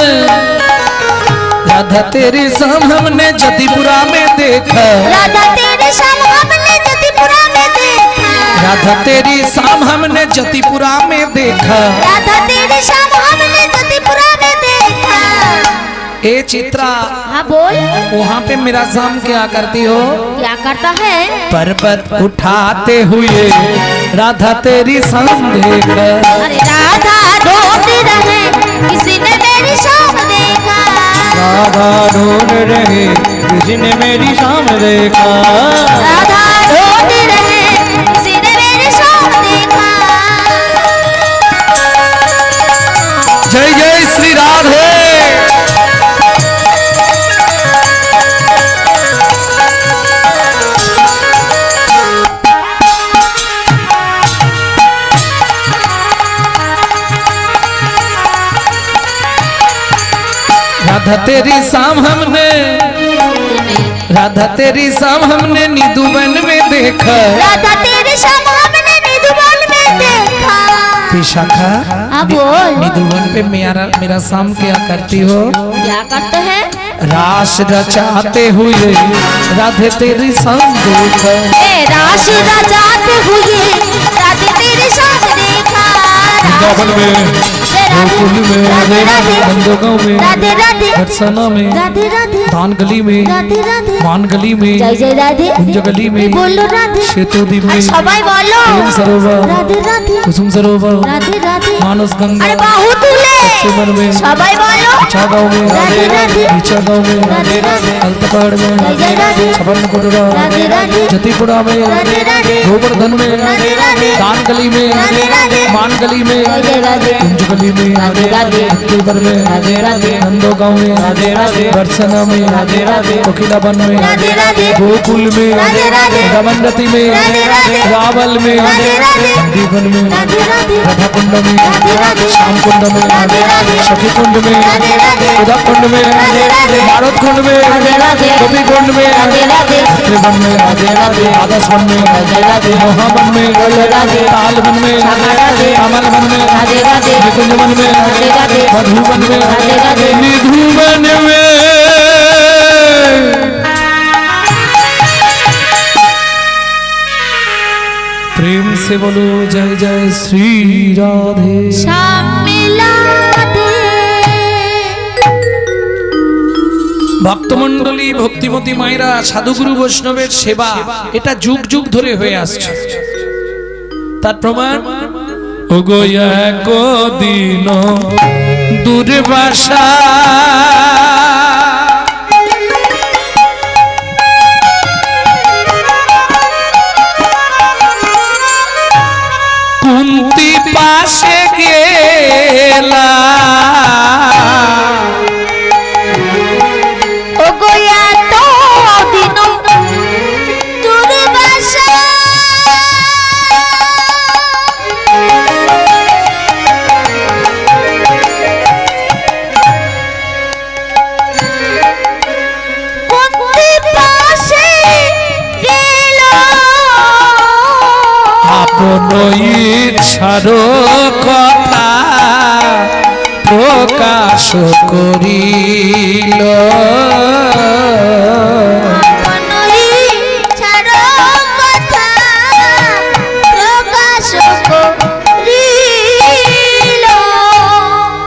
Speaker 1: राधा तेरी शाम हमने जतिपुरा में देखा
Speaker 3: राधा तेरी शाम हमने जतिपुरा में
Speaker 1: राधा तेरी शाम हमने जतिपुरा में देखा।
Speaker 3: राधा तेरी शाम हमने जतिपुरा में देखा।
Speaker 1: ए चित्रा,
Speaker 3: हाँ बोल,
Speaker 1: वहाँ पे मेरा शाम क्या करती हो?
Speaker 3: क्या करता है?
Speaker 1: पर्वत उठाते हुए राधा तेरी शाम देखा।
Speaker 3: अरे राधा ढूंढ रहे किसी ने मेरी शाम देखा।
Speaker 1: राधा ढूंढ रहे किसी ने मेरी शाम देखा।
Speaker 3: राधा ढूंढ रहे किसी ने मेरी शाम देखा।
Speaker 1: जय जय श्री राधे। राधा तेरी शाम हमने, राधा तेरी शाम हमने निधुवन में देखा।
Speaker 3: राधा तेरी शाम हमने निधुवन में देखा।
Speaker 1: विशाखा,
Speaker 3: हाँ बोल,
Speaker 1: निधुवन पे मेरा शाम क्या करती हो?
Speaker 3: क्या करते हैं?
Speaker 1: रास रचाते हुए राधे तेरी शाम देखा।
Speaker 3: रास रचाते हुए राधे तेरी शाम देखा।
Speaker 1: वृंदावन में, गोकुल में,
Speaker 3: राधे राधे,
Speaker 1: नंदगांव में,
Speaker 3: राधे राधे,
Speaker 1: बरसाना में,
Speaker 3: राधे राधे,
Speaker 1: धान गली में,
Speaker 3: राधे राधे,
Speaker 1: मान गली में,
Speaker 3: जय जय राधे,
Speaker 1: कुंज गली में,
Speaker 3: बोलो राधे,
Speaker 1: सेतुद्वीप में,
Speaker 3: सबाई बोलो
Speaker 1: प्रेम सरोवर,
Speaker 3: राधे राधे,
Speaker 1: कुसुम सरोवर,
Speaker 3: राधे राधे,
Speaker 1: मानस गंगा,
Speaker 3: अरे बाहु तुले
Speaker 1: मन में,
Speaker 3: सबाई बोलो
Speaker 1: अच्छा गाँव में,
Speaker 3: राधे राधे,
Speaker 1: नीचा गाँव में,
Speaker 3: राधे राधे,
Speaker 1: अल्तपहाड़ में,
Speaker 3: जय जय राधे,
Speaker 1: छपन कुटरा,
Speaker 3: राधे राधे,
Speaker 1: जतिपुरा में,
Speaker 3: राधे राधे,
Speaker 1: गोवर्धन में,
Speaker 3: राधे राधे,
Speaker 1: दान गली में,
Speaker 3: राधे राधे,
Speaker 1: मान गली में,
Speaker 3: जय जय राधे,
Speaker 1: कुंज गली में,
Speaker 3: राधे राधे,
Speaker 1: अक्टूबर में,
Speaker 3: राधे राधे,
Speaker 1: नंदो गाँव में,
Speaker 3: राधे राधे,
Speaker 1: बरसना में,
Speaker 3: राधे राधे,
Speaker 1: कोकिला वन में,
Speaker 3: राधे राधे,
Speaker 1: गोकुल में,
Speaker 3: राधे राधे,
Speaker 1: रमनरती में,
Speaker 3: राधे राधे,
Speaker 1: रावल में,
Speaker 3: राधे राधे,
Speaker 1: दीवन में,
Speaker 3: राधे राधे,
Speaker 1: राधा कुंड में,
Speaker 3: राधे राधे,
Speaker 1: श्याम कुंड में,
Speaker 3: राधे राधे,
Speaker 1: सखी कुंड में,
Speaker 3: राधे राधे,
Speaker 1: उदक कुंड में,
Speaker 3: राधे राधे,
Speaker 1: भारत कुंड में,
Speaker 3: राधे राधे,
Speaker 1: गोपी कुंड में,
Speaker 3: राधे राधे,
Speaker 1: त्रिवन में,
Speaker 3: राधे राधे,
Speaker 1: आदर्श वन में,
Speaker 3: राधे राधे,
Speaker 1: मोहावन में,
Speaker 3: राधे राधे,
Speaker 1: ताल वन में,
Speaker 3: राधे राधे,
Speaker 1: कमल वन में,
Speaker 3: राधे राधे,
Speaker 1: निकुंज वन में,
Speaker 3: राधे राधे,
Speaker 1: मधुवन में,
Speaker 3: राधे राधे,
Speaker 1: निधुवन में। प्रेम से बोलो जय जय श्री राधे।
Speaker 3: शाम मिला दे।
Speaker 1: ভক্তমণ্ডলী, ভক্তিমতী মায়েরা, সাধুগুরু বৈষ্ণবের সেবা এটা যুগ যুগ ধরে হয়ে আসছে। তার প্রমাণ ওগো একদিন দুর্বাসা কুন্তি পাশে গেলা
Speaker 3: ও গোয়া তো দিন দুর্বাসা। কুন্তি পাশে গেল
Speaker 1: আপন ইচ্ছার কথা প্রকাশ করিল।